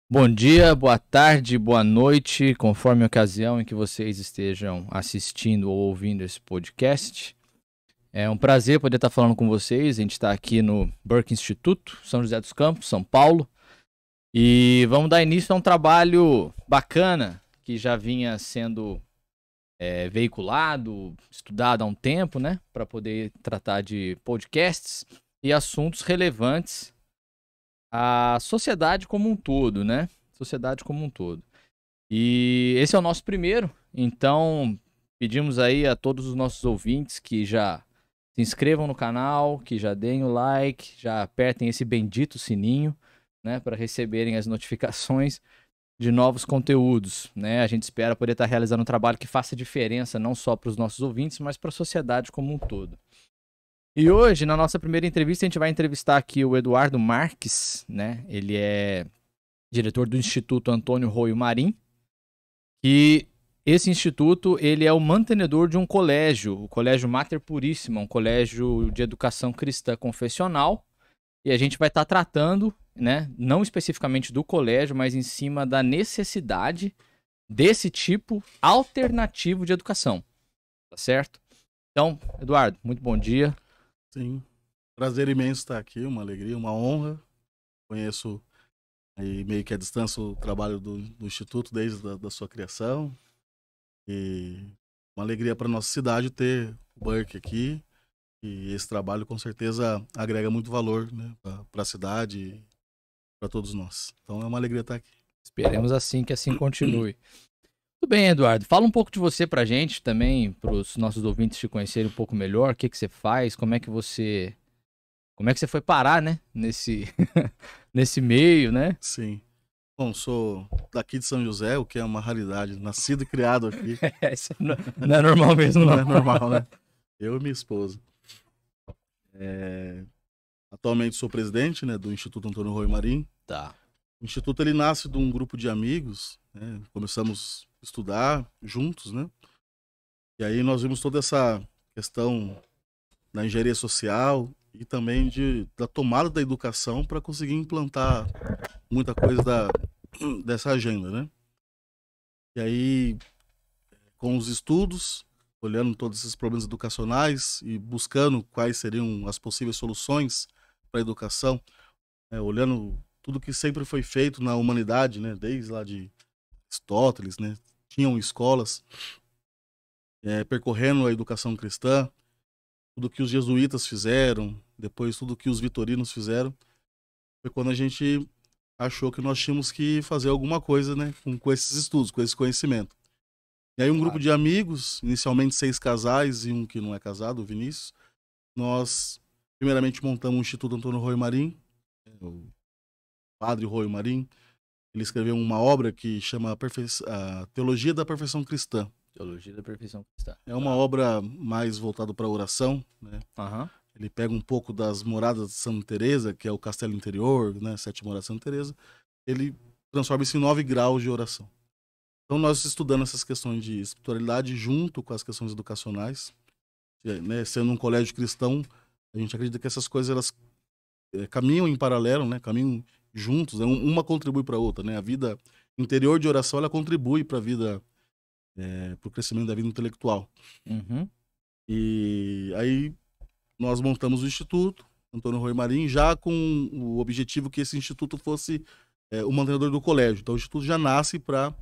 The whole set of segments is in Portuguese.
Bom dia, boa tarde, boa noite, conforme a ocasião em que vocês estejam assistindo ou ouvindo esse podcast. É um prazer poder estar falando com vocês. A gente está aqui no Burke Instituto, São José dos Campos, São Paulo. E vamos dar início a um trabalho bacana que já vinha sendo veiculado, estudado há um tempo, né? Para poder tratar de podcasts e assuntos relevantes à sociedade como um todo, né? Sociedade como um todo. E esse é o nosso primeiro, então pedimos aí a todos os nossos ouvintes que já se inscrevam no canal, que já deem o like, já apertem esse bendito sininho, né, para receberem as notificações de novos conteúdos, né? A gente espera poder estar realizando um trabalho que faça diferença não só para os nossos ouvintes, mas para a sociedade como um todo. E hoje, na nossa primeira entrevista, a gente vai entrevistar aqui o Eduardo Marques, né? Ele é diretor do Instituto Antônio Roio Marim, e esse instituto, ele é o mantenedor de um colégio, o Colégio Mater Puríssima, um colégio de educação cristã confessional, e a gente vai estar tratando, né, não especificamente do colégio, mas em cima da necessidade desse tipo alternativo de educação, tá certo? Então, Eduardo, muito bom dia. Sim, prazer imenso estar aqui, uma alegria, uma honra. Conheço aí meio que à distância o trabalho do Instituto desde da sua criação. E uma alegria para nossa cidade ter o Burke aqui. E esse trabalho com certeza agrega muito valor, né, para a cidade e para todos nós. Então é uma alegria estar aqui. Esperemos assim que assim continue. Tudo bem, Eduardo. Fala um pouco de você pra gente também, para os nossos ouvintes te conhecerem um pouco melhor. O que que você faz? Como é que você foi parar, né? Nesse, nesse meio, né? Sim. Bom, sou daqui de São José, o que é uma raridade. Nascido e criado aqui. Isso não é normal mesmo, Não não. é normal, né? Eu e minha esposa. Atualmente sou presidente, né, do Instituto Antônio Roio Marim. Tá. O Instituto ele nasce de um grupo de amigos, né? Começamos a estudar juntos, né? E aí nós vimos toda essa questão da engenharia social e também da tomada da educação para conseguir implantar muita coisa dessa agenda, né? E aí, com os estudos, olhando todos esses problemas educacionais e buscando quais seriam as possíveis soluções para a educação, olhando tudo que sempre foi feito na humanidade, né? Desde lá de Aristóteles, né? Tinham escolas percorrendo a educação cristã, tudo que os jesuítas fizeram, depois tudo que os vitorinos fizeram, foi quando a gente achou que nós tínhamos que fazer alguma coisa, né, com esses estudos, com esse conhecimento. E aí um grupo Claro. de amigos, inicialmente 6 casais e um que não é casado, o Vinícius, nós primeiramente montamos o Instituto Antônio Roio Marim, o padre Roio Marim. Ele escreveu uma obra que chama a Teologia da Perfeição Cristã. Teologia da Perfeição Cristã. É uma Tá. obra mais voltada para a oração, né? Aham. Ele pega um pouco das moradas de Santa Teresa, que é o castelo interior, né, 7 moradas de Santa Teresa. Ele transforma isso em 9 graus de oração. Então nós estudando essas questões de espiritualidade junto com as questões educacionais, né, sendo um colégio cristão, a gente acredita que essas coisas elas caminham em paralelo, né, caminham juntos, né, uma contribui para a outra, né? A vida interior de oração ela contribui para a vida, para o crescimento da vida intelectual. Uhum. E aí nós montamos o Instituto Antônio Roio Marim, já com o objetivo que esse instituto fosse o mantenedor do colégio. Então o instituto já nasce para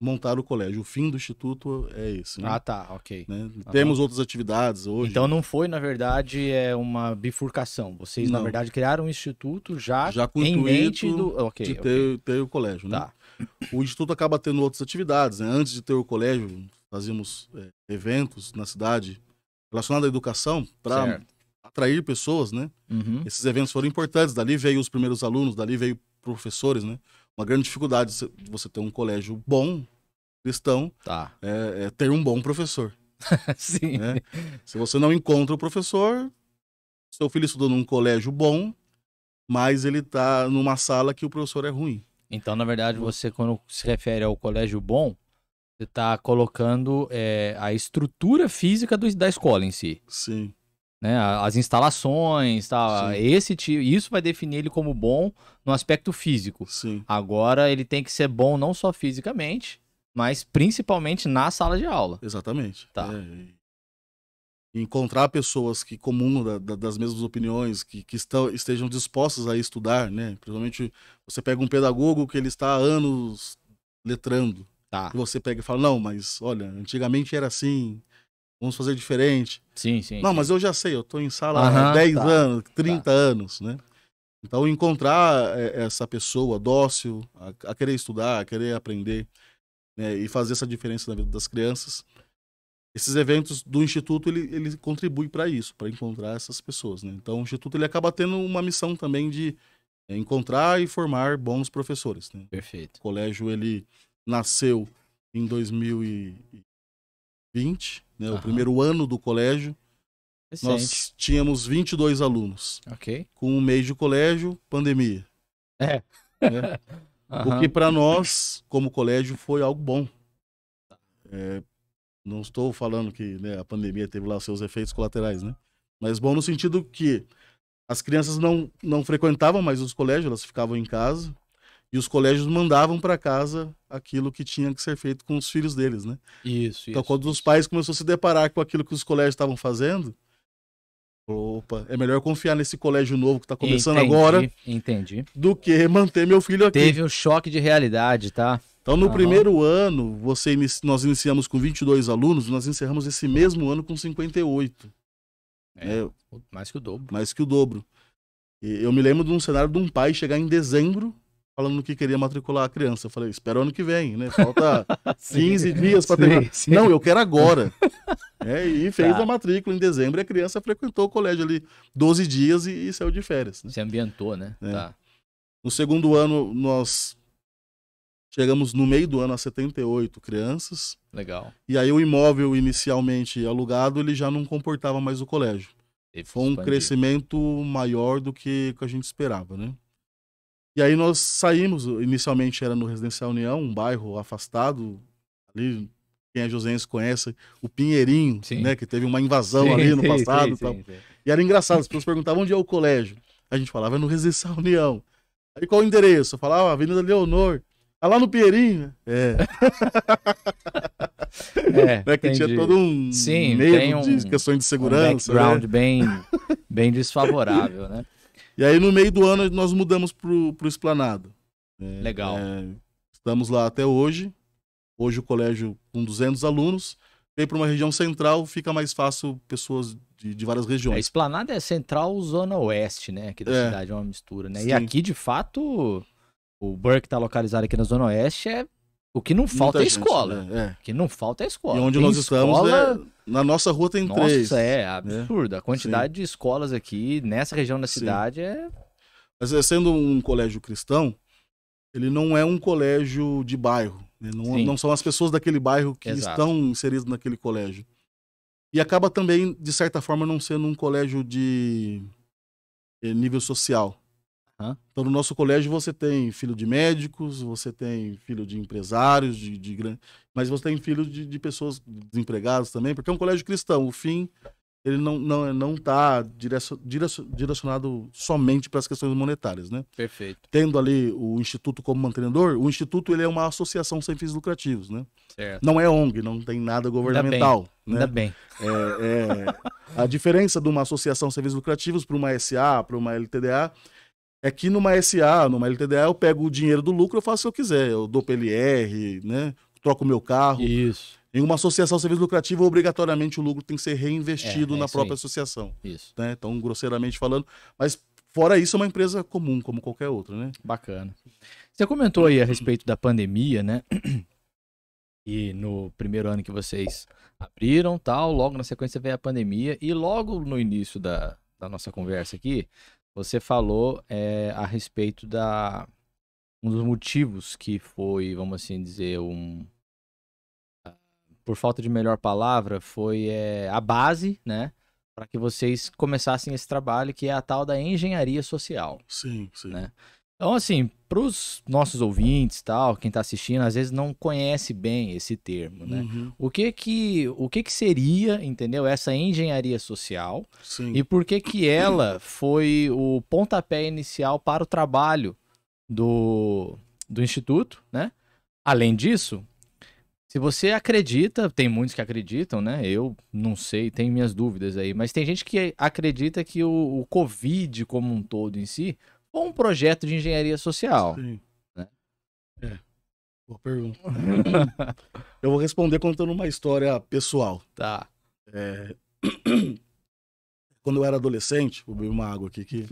montar o colégio. O fim do instituto é esse, né? Ah, tá, ok. Temos Aham. outras atividades hoje. Então não foi, na verdade, uma bifurcação. Vocês, na Não, verdade, criaram um instituto já já com o em mente intuito do. de Ok, ok. ter o colégio, né? Tá. O instituto acaba tendo outras atividades, né? Antes de ter o colégio, fazíamos eventos na cidade relacionados à educação para Certo. atrair pessoas, né? Uhum. Esses eventos foram importantes. Dali veio os primeiros alunos, dali veio professores, né? Uma grande dificuldade de você ter um colégio bom, cristão, Tá. é ter um bom professor, Sim. né? Se você não encontra o professor, seu filho estudou num colégio bom, mas ele tá numa sala que o professor é ruim. Então, na verdade, você, quando se refere ao colégio bom, você está colocando a estrutura física da escola em si. Sim. né? As instalações, tal. Sim. Isso vai definir ele como bom no aspecto físico. Sim, Agora ele tem que ser bom não só fisicamente, mas principalmente na sala de aula. exatamente. Tá. E encontrar pessoas que comungam das mesmas opiniões, que estejam dispostas a estudar, né? Principalmente você pega um pedagogo que ele está há anos letrando, Tá. e você pega e fala, não, mas olha, antigamente era assim, vamos fazer diferente. Sim, sim. Não, sim. mas eu já sei, eu estou em sala há Aham, 10 tá, anos, 30 anos, né? Então encontrar essa pessoa dócil, a querer estudar, a querer aprender, né? E fazer essa diferença na vida das crianças. Esses eventos do Instituto, ele contribui para isso, para encontrar essas pessoas, né? Então, o Instituto ele acaba tendo uma missão também de encontrar e formar bons professores, né? Perfeito. O colégio, ele nasceu em 2020, né? O primeiro ano do colégio. Recente. Nós tínhamos 22 alunos. Ok. Com um mês de colégio, pandemia. É. Né? O que para nós, como colégio, foi algo bom. Não estou falando que, né, a pandemia teve lá os seus efeitos colaterais, né? Mas bom no sentido que as crianças não frequentavam mais os colégios, elas ficavam em casa, e os colégios mandavam para casa aquilo que tinha que ser feito com os filhos deles, né? Isso. Então, quando os pais começaram a se deparar com aquilo que os colégios estavam fazendo, opa, é melhor confiar nesse colégio novo que está começando agora Entendi. do que manter meu filho aqui. Teve um choque de realidade, tá? Então, no primeiro ano, nós iniciamos com 22 alunos, nós encerramos esse mesmo ano com 58. Mais que o dobro. Mais que o dobro. E eu me lembro de um cenário de um pai chegar em dezembro falando que queria matricular a criança. Eu falei, espera o ano que vem, né? Falta 15 dias para terminar. Sim. Não, eu quero agora. E fez a matrícula em dezembro e a criança frequentou o colégio ali 12 dias e saiu de férias. Né? Se ambientou, né? Tá. No segundo ano, nós chegamos no meio do ano a 78 crianças. Legal. E aí o imóvel inicialmente alugado, ele já não comportava mais o colégio. Foi um crescimento maior do que a gente esperava, né? E aí nós saímos, inicialmente era no Residencial União, um bairro afastado, ali, quem é josense conhece, o Pinheirinho, né? Que teve uma invasão ali no passado. Sim. E era engraçado, as pessoas perguntavam onde é o colégio. A gente falava, é no Residencial União. Aí qual o endereço? Eu falava, Avenida Leonor. Ah, lá no Pinheirinho? Que tinha todo um medo de questões de segurança. Um background, né? bem desfavorável, né? E aí, no meio do ano, nós mudamos pro Esplanado. Legal. Estamos lá até hoje. Hoje o colégio com 200 alunos. Veio para uma região central, fica mais fácil pessoas de várias regiões. A Esplanada é central zona oeste, né? Aqui da cidade, é uma mistura, né? Sim. E aqui, de fato... O Burke está localizado aqui na Zona Oeste, o que não falta é escola. O que não falta é escola. E onde nós estamos, na nossa rua tem 3. Nossa, é absurdo. A quantidade de escolas aqui, nessa região da cidade, Mas sendo um colégio cristão, ele não é um colégio de bairro. Né? Não são as pessoas daquele bairro que estão inseridas naquele colégio. E acaba também, de certa forma, não sendo um colégio de nível social. Então, no nosso colégio, você tem filho de médicos, você tem filho de empresários, mas você tem filho de pessoas desempregadas também, porque é um colégio cristão. O fim, ele não está direcionado somente para as questões monetárias, né? Perfeito. Tendo ali o Instituto como mantenedor, o Instituto ele é uma associação sem fins lucrativos, né? Certo. Não é ONG, não tem nada governamental. Ainda bem. A diferença de uma associação sem fins lucrativos para uma SA, para uma LTDA, é que numa SA, numa LTDA, eu pego o dinheiro do lucro, eu faço o que eu quiser. Eu dou PLR, né? Troco o meu carro. Isso. Em uma associação de serviço lucrativo, obrigatoriamente o lucro tem que ser reinvestido na própria associação. Isso. Né? Então, grosseiramente falando. Mas, fora isso, é uma empresa comum, como qualquer outra, né? Bacana. Você comentou aí a respeito da pandemia, né? E no primeiro ano que vocês abriram, tal, logo na sequência veio a pandemia. E logo no início da nossa conversa aqui, você falou a respeito um dos motivos que foi, vamos assim dizer, por falta de melhor palavra, foi a base, né, para que vocês começassem esse trabalho, que é a tal da engenharia social. Sim, sim. Né? Então, assim, para os nossos ouvintes, tal, quem está assistindo, às vezes não conhece bem esse termo, né? Uhum. O que que seria, entendeu, essa engenharia social Sim. e por que ela foi o pontapé inicial para o trabalho do Instituto, né? Além disso, se você acredita, tem muitos que acreditam, né? Eu não sei, tenho minhas dúvidas aí, mas tem gente que acredita que o Covid como um todo em si foi um projeto de engenharia social. Sim. Né? Boa pergunta. Eu vou responder contando uma história pessoal. Tá. Quando eu era adolescente, vou beber uma água aqui que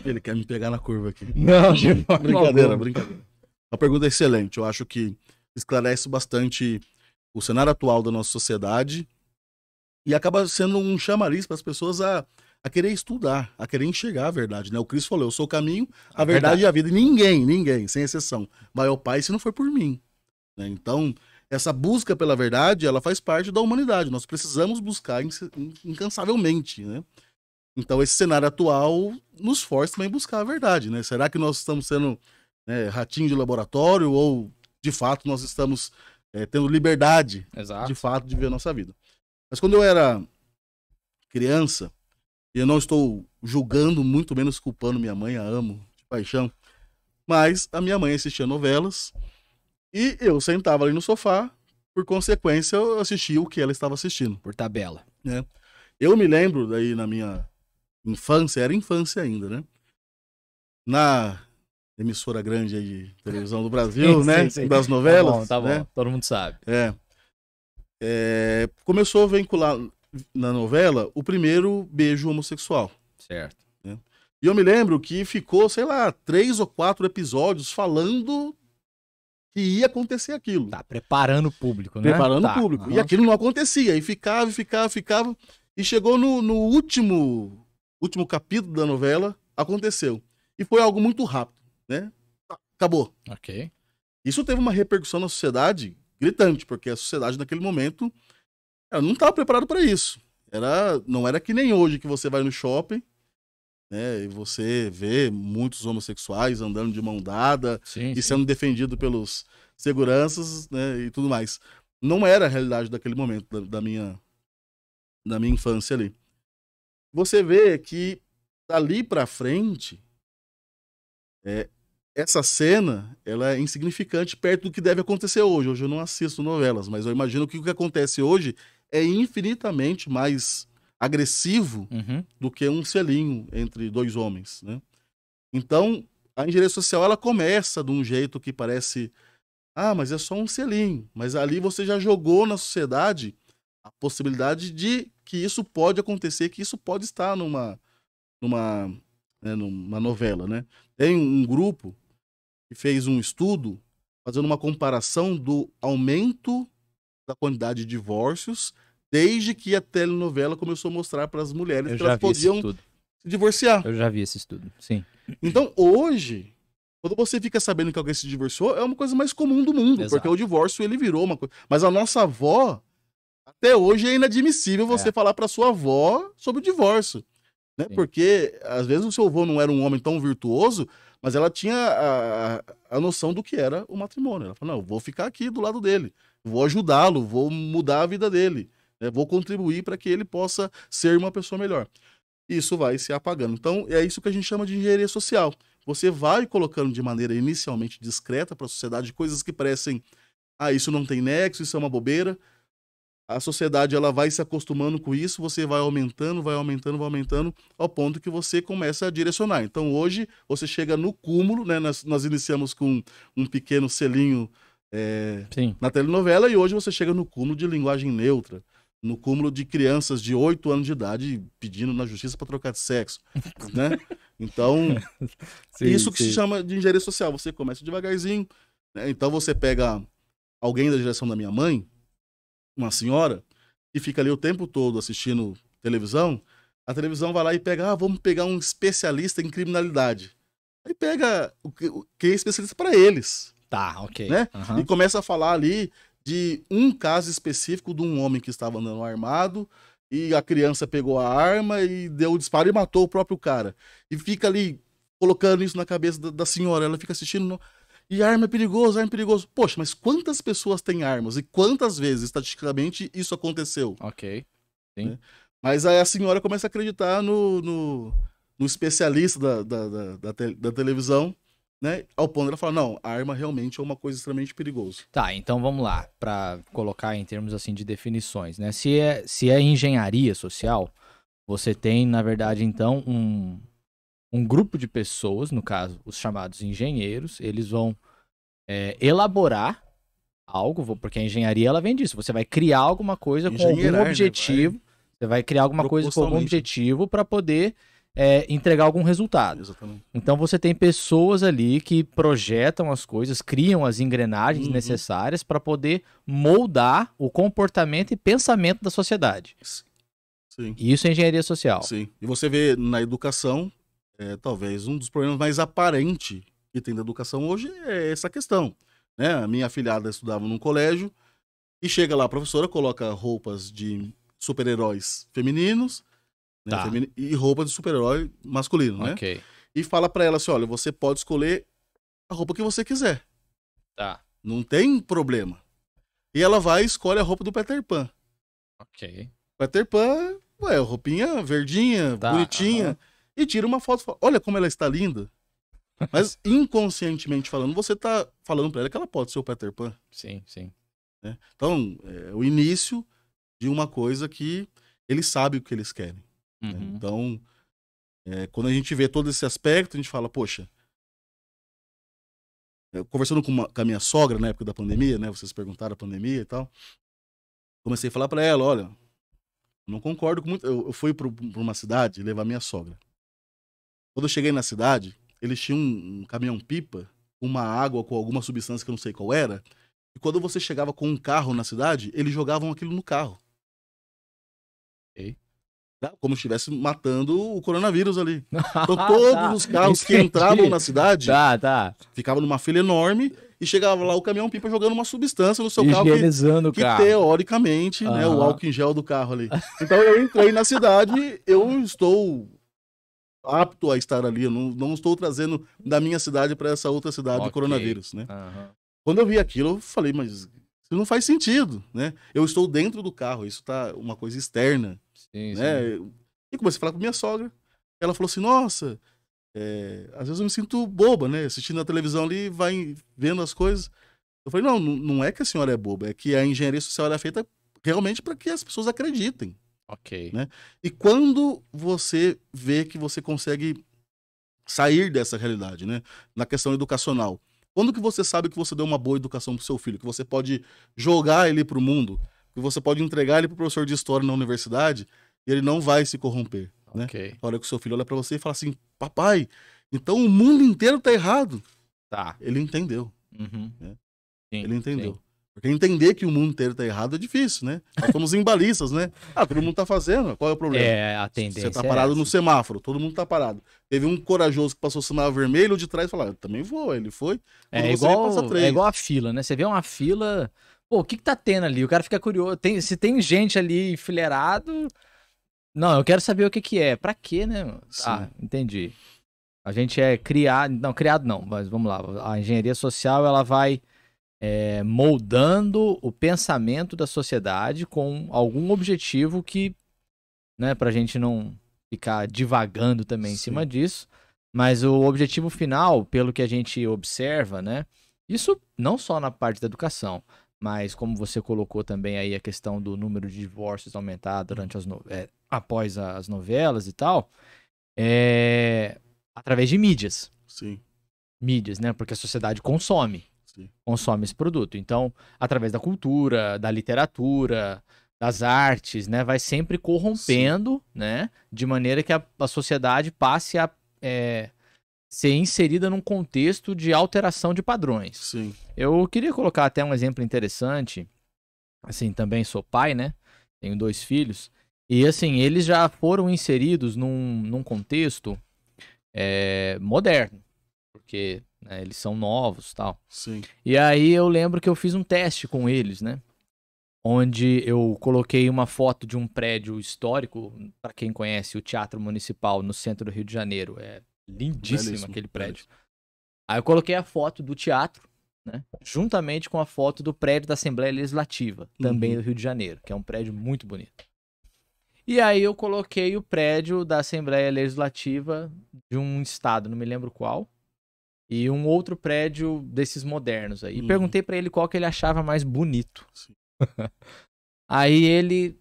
ele quer me pegar na curva aqui. Não, Brincadeira. A pergunta é excelente. Eu acho que esclarece bastante o cenário atual da nossa sociedade e acaba sendo um chamariz para as pessoas a querer estudar, a querer enxergar a verdade, né? O Cristo falou, eu sou o caminho, a verdade e a vida. E ninguém, sem exceção, vai ao Pai se não for por mim. Né? Então, essa busca pela verdade, ela faz parte da humanidade. Nós precisamos buscar incansavelmente, né? Então, esse cenário atual nos força também a buscar a verdade, né? Será que nós estamos sendo ratinho de laboratório ou, de fato, nós estamos tendo liberdade, Exato. de fato, de viver a nossa vida? Mas quando eu era criança, e eu não estou julgando, muito menos culpando minha mãe, a amo de paixão, mas a minha mãe assistia novelas e eu sentava ali no sofá, por consequência, eu assistia o que ela estava assistindo. Por tabela. Né? Eu me lembro daí na minha infância, era infância ainda, né? Na emissora grande aí de televisão do Brasil, né? Sim. Das novelas. Tá bom, né? Todo mundo sabe. Começou a vincular na novela o primeiro beijo homossexual. Certo. Né? E eu me lembro que ficou, sei lá, 3 ou 4 episódios falando que ia acontecer aquilo. Tá preparando o público, né? Preparando o público. E aquilo não acontecia. E ficava. E chegou no último capítulo da novela, aconteceu. E foi algo muito rápido, né? Acabou. Ok. Isso teve uma repercussão na sociedade gritante, porque a sociedade naquele momento ela não estava preparada para isso. Não era que nem hoje que você vai no shopping, né, e você vê muitos homossexuais andando de mão dada e sendo defendido pelos seguranças, né, e tudo mais. Não era a realidade daquele momento da minha infância ali. Você vê que dali para frente essa cena ela é insignificante perto do que deve acontecer hoje. Hoje eu não assisto novelas, mas eu imagino que o que acontece hoje é infinitamente mais agressivo do que um selinho entre 2 homens, né? Então, a engenharia social ela começa de um jeito que parece, mas é só um selinho. Mas ali você já jogou na sociedade a possibilidade de que isso pode acontecer, que isso pode estar numa novela, né? Tem um grupo que fez um estudo fazendo uma comparação do aumento da quantidade de divórcios desde que a telenovela começou a mostrar para as mulheres que elas podiam se divorciar. Eu já vi esse estudo, sim. Então, hoje, quando você fica sabendo que alguém se divorciou, é uma coisa mais comum do mundo, Exato. porque o divórcio ele virou uma coisa. Mas a nossa avó, até hoje é inadmissível você falar para sua avó sobre o divórcio. Né? Porque, às vezes, o seu avô não era um homem tão virtuoso, mas ela tinha a noção do que era o matrimônio. Ela falou, não, eu vou ficar aqui do lado dele, vou ajudá-lo, vou mudar a vida dele, né? Vou contribuir para que ele possa ser uma pessoa melhor. Isso vai se apagando. Então, é isso que a gente chama de engenharia social. Você vai colocando de maneira inicialmente discreta para a sociedade coisas que parecem, isso não tem nexo, isso é uma bobeira. A sociedade ela vai se acostumando com isso, você vai aumentando, ao ponto que você começa a direcionar. Então hoje você chega no cúmulo, né? Nós iniciamos com um pequeno selinho na telenovela e hoje você chega no cúmulo de linguagem neutra, no cúmulo de crianças de 8 anos de idade pedindo na justiça para trocar de sexo, né? Então, isso que se chama de engenharia social. Você começa devagarzinho, né? Então você pega alguém da geração da minha mãe, uma senhora, que fica ali o tempo todo assistindo televisão, a televisão vai lá e pega, vamos pegar um especialista em criminalidade. Aí pega quem é especialista para eles. Tá, ok. Né? E começa a falar ali de um caso específico de um homem que estava andando armado e a criança pegou a arma e deu o disparo e matou o próprio cara. E fica ali colocando isso na cabeça da senhora. Ela fica assistindo. E arma é perigoso, arma é perigoso. Poxa, mas quantas pessoas têm armas? E quantas vezes, estatisticamente, isso aconteceu? Ok. Sim. Né? Mas aí a senhora começa a acreditar no especialista da televisão, né? Ao ponto de ela falar, não, a arma realmente é uma coisa extremamente perigosa. Tá, então vamos lá, para colocar em termos assim de definições, né? Se é engenharia social, você tem, na verdade, então, um grupo de pessoas, no caso, os chamados engenheiros, eles vão elaborar algo, porque a engenharia ela vem disso. Você vai criar alguma coisa com algum objetivo. Né? Você vai criar alguma coisa com algum objetivo para poder entregar algum resultado. Exatamente. Então você tem pessoas ali que projetam as coisas, criam as engrenagens necessárias para poder moldar o comportamento e pensamento da sociedade. Sim. E isso é engenharia social. Sim. E você vê na educação, talvez um dos problemas mais aparentes que tem da educação hoje é essa questão. Né? A minha afilhada estudava num colégio e chega lá a professora, coloca roupas de super-heróis femininos, né, Tá. e roupas de super-herói masculino, né? Ok. E fala pra ela assim, olha, você pode escolher a roupa que você quiser. Tá. Não tem problema. E ela vai e escolhe a roupa do Peter Pan. Ok. Peter Pan, roupinha verdinha, Tá, bonitinha. E tira uma foto e fala, olha como ela está linda. Mas inconscientemente falando, você tá falando pra ela que ela pode ser o Peter Pan. Sim, sim. Né? Então, é o início de uma coisa que eles sabem o que eles querem. Né? Então, quando a gente vê todo esse aspecto, a gente fala, poxa, conversando com a minha sogra na época da pandemia, né? Vocês perguntaram a pandemia e tal. Comecei a falar pra ela, olha, não concordo com muito. Eu fui pra uma cidade levar minha sogra. Quando eu cheguei na cidade, eles tinham um caminhão-pipa, uma água com alguma substância que eu não sei qual era. E quando você chegava com um carro na cidade, eles jogavam aquilo no carro. Ok. Como se estivesse matando o coronavírus ali. Então todos os carros que entravam na cidade ficavam numa fila enorme e chegava lá o caminhão-pipa jogando uma substância no seu carro que teoricamente, né, o álcool em gel do carro ali. Então eu entrei na cidade, eu estou apto a estar ali, eu não estou trazendo da minha cidade para essa outra cidade o coronavírus, né? Quando eu vi aquilo, eu falei, mas isso não faz sentido, né? Eu estou dentro do carro, isso tá uma coisa externa. Sim, né? sim. E comecei a falar com minha sogra. Ela falou assim, nossa, às vezes eu me sinto boba, né? Assistindo a televisão ali, vai vendo as coisas. Eu falei, não é que a senhora é boba, é que a engenharia social é feita realmente para que as pessoas acreditem. Ok. Né? E quando você vê que você consegue sair dessa realidade, né? Na questão educacional, quando que você sabe que você deu uma boa educação pro seu filho, que você pode jogar ele pro mundo, que você pode entregar ele pro professor de história na universidade e ele não vai se corromper, né? A hora que o seu filho olha pra você e fala assim, papai, então o mundo inteiro tá errado. Tá. Ele entendeu. Né? Sim, ele entendeu. Sim. Porque entender que o mundo inteiro tá errado é difícil, né? Nós somos embalistas, né? Todo mundo tá fazendo, qual é o problema? A tendência você tá parado no semáforo, todo mundo tá parado. Teve um corajoso que passou o semáforo vermelho, o de trás falou, eu também vou, ele foi. É igual a fila, né? Você vê uma fila, pô, o que tá tendo ali? O cara fica curioso, se tem gente ali enfileirado, não, eu quero saber o que é. Pra quê, né? Ah, entendi. A gente é criado não, mas vamos lá, a engenharia social, ela vai moldando o pensamento da sociedade com algum objetivo que, né, pra gente não ficar divagando também em cima disso, mas o objetivo final, pelo que a gente observa, né, isso não só na parte da educação, mas como você colocou também aí a questão do número de divórcios aumentar durante após as novelas e tal, através de mídias. Sim. Mídias, né, porque a sociedade consome esse produto. Então, através da cultura, da literatura, das artes, né, vai sempre corrompendo, né, de maneira que a sociedade passe a ser inserida num contexto de alteração de padrões. Sim. Eu queria colocar até um exemplo interessante, assim, também sou pai, né, tenho 2 filhos, e assim, eles já foram inseridos num contexto moderno, porque né, eles são novos e tal. Sim. E aí eu lembro que eu fiz um teste com eles, né? Onde eu coloquei uma foto de um prédio histórico, para quem conhece o Teatro Municipal no centro do Rio de Janeiro. Lindíssimo Belíssimo, aquele prédio. Aí eu coloquei a foto do teatro, né? Juntamente com a foto do prédio da Assembleia Legislativa, também do Rio de Janeiro, que é um prédio muito bonito. E aí eu coloquei o prédio da Assembleia Legislativa de um estado, não me lembro qual, e um outro prédio desses modernos aí. E perguntei pra ele qual que ele achava mais bonito. Aí ele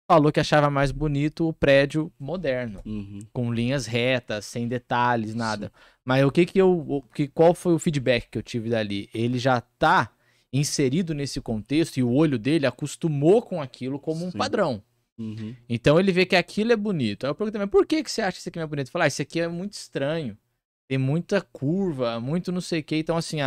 falou que achava mais bonito o prédio moderno, com linhas retas, sem detalhes, nada. Mas qual foi o feedback que eu tive dali? Ele já tá inserido nesse contexto e o olho dele acostumou com aquilo como um padrão. Então ele vê que aquilo é bonito. Aí eu perguntei, mas por que você acha que isso aqui não é bonito? Ele falou, isso aqui é muito estranho. Tem muita curva, muito não sei o que. Então assim,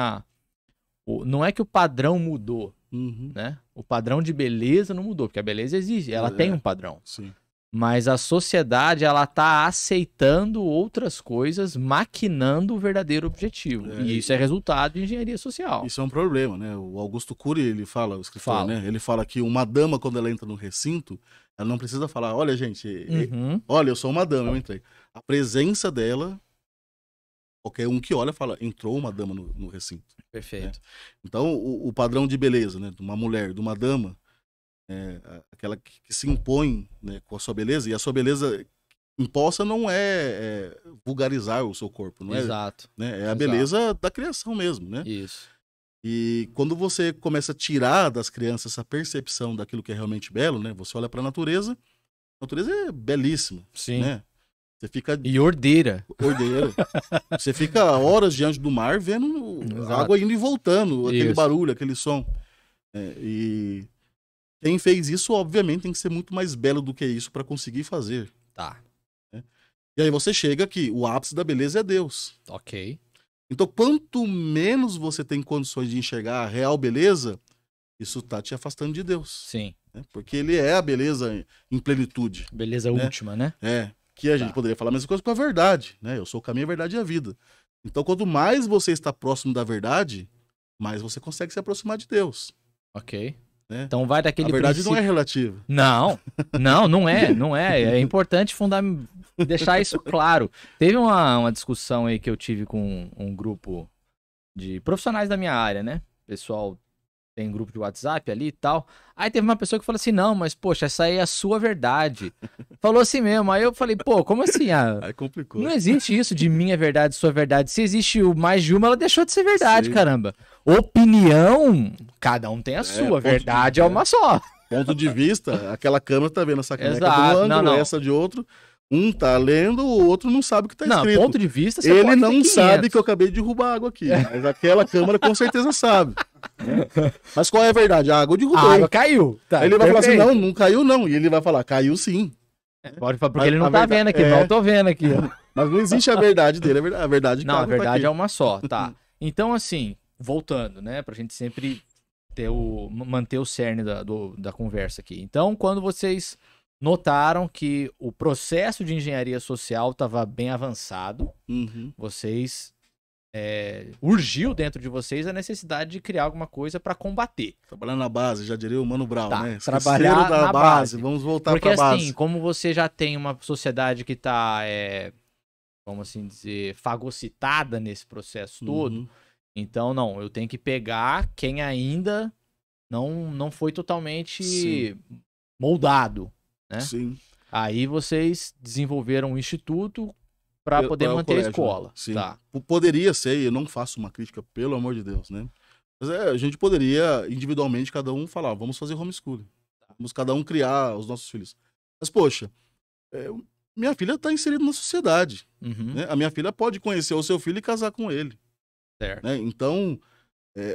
não é que o padrão mudou, né? O padrão de beleza não mudou, porque a beleza existe, ela tem um padrão. Sim. Mas a sociedade, ela tá aceitando outras coisas, maquinando o verdadeiro objetivo. E isso é resultado de engenharia social. Isso é um problema, né? O Augusto Cury, ele fala, o escritor, né? Ele fala que uma dama, quando ela entra no recinto, ela não precisa falar, olha, gente, olha, eu sou uma dama, eu entrei. A presença dela, qualquer um que olha fala, entrou uma dama no recinto. Perfeito. Né? Então, o padrão de beleza, né? De uma mulher, de uma dama, aquela que se impõe, né, com a sua beleza, e a sua beleza imposta não é vulgarizar o seu corpo, não é? Exato. Né? É a beleza da criação mesmo, né? Isso. E quando você começa a tirar das crianças essa percepção daquilo que é realmente belo, né? Você olha para a natureza é belíssima. Sim. Né? Você fica... E ordeira. Você fica horas diante do mar vendo a água indo e voltando, aquele barulho, aquele som. E quem fez isso, obviamente, tem que ser muito mais belo do que isso para conseguir fazer. Tá. Né? E aí você chega que o ápice da beleza é Deus. Ok. Então, quanto menos você tem condições de enxergar a real beleza, isso tá te afastando de Deus. Sim. Né? Porque ele é a beleza em plenitude. Beleza última, né? Que a gente poderia falar a mesma coisa com a verdade. Né? Eu sou o caminho, a verdade e a vida. Então, quanto mais você está próximo da verdade, mais você consegue se aproximar de Deus. Ok. Né? Então vai daquele A verdade princípio... não é relativa. Não é. É importante deixar isso claro. Teve uma discussão aí que eu tive com um grupo de profissionais da minha área, né? Pessoal tem grupo de WhatsApp ali e tal. Aí teve uma pessoa que falou assim, não, mas poxa, essa aí é a sua verdade. Falou assim mesmo. Aí eu falei, pô, como assim? Aí complicou. Não existe isso de minha verdade, sua verdade. Se existe mais de uma, ela deixou de ser verdade, Sim. Caramba. Opinião, cada um tem a sua. Verdade é uma só. Ponto de vista, aquela câmera tá vendo essa caneca de um Exato. ângulo, essa de outro. Um tá lendo, o outro não sabe o que tá escrito. Não, ponto de vista, você Ele pode ter não 500. sabe que eu acabei de derrubar água aqui. Mas aquela câmera com certeza sabe. Mas qual é a verdade? A água eu derrubei. A água caiu. Tá, ele vai falar assim, não caiu não. E ele vai falar, caiu sim. Pode falar, porque ele não tá vendo aqui, não tô vendo aqui. Mas não existe a verdade dele, a verdade não, a verdade é uma só, tá. Então, assim, voltando, né, pra gente sempre manter o cerne da conversa aqui. Então, quando vocês notaram que o processo de engenharia social estava bem avançado, vocês urgiu dentro de vocês a necessidade de criar alguma coisa para combater. Trabalhar na base, já diria o Mano Brown, tá, né? Trabalhar na base. Vamos voltar para a base. Porque assim, como você já tem uma sociedade que está, vamos assim dizer, fagocitada nesse processo todo, então não, eu tenho que pegar quem ainda não foi totalmente moldado, né? Sim. Aí vocês desenvolveram um instituto para poder manter colégio, a escola. Sim. Tá. Poderia ser, e eu não faço uma crítica, pelo amor de Deus, né? Mas a gente poderia, individualmente, cada um falar, vamos fazer homeschooling. Vamos cada um criar os nossos filhos. Mas, poxa, minha filha está inserida na sociedade. Né? A minha filha pode conhecer o seu filho e casar com ele. Certo. Né? Então,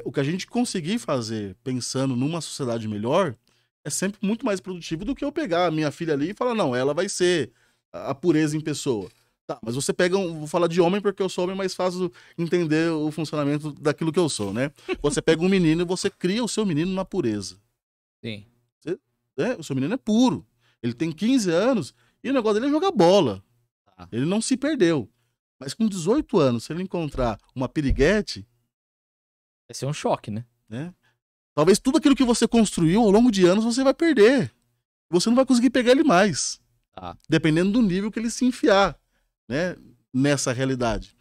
o que a gente conseguir fazer pensando numa sociedade melhor é sempre muito mais produtivo do que eu pegar a minha filha ali e falar, não, ela vai ser a pureza em pessoa. Tá, mas você pega vou falar de homem porque eu sou homem, mas fácil entender o funcionamento daquilo que eu sou, né? Você pega um menino e você cria o seu menino na pureza. Sim. O seu menino é puro. Ele tem 15 anos e o negócio dele é jogar bola. Tá. Ele não se perdeu. Mas com 18 anos, se ele encontrar uma piriguete... Vai ser um choque, né? Talvez tudo aquilo que você construiu ao longo de anos você vai perder. Você não vai conseguir pegar ele mais. Tá. Dependendo do nível que ele se enfiar. Né? nessa realidade.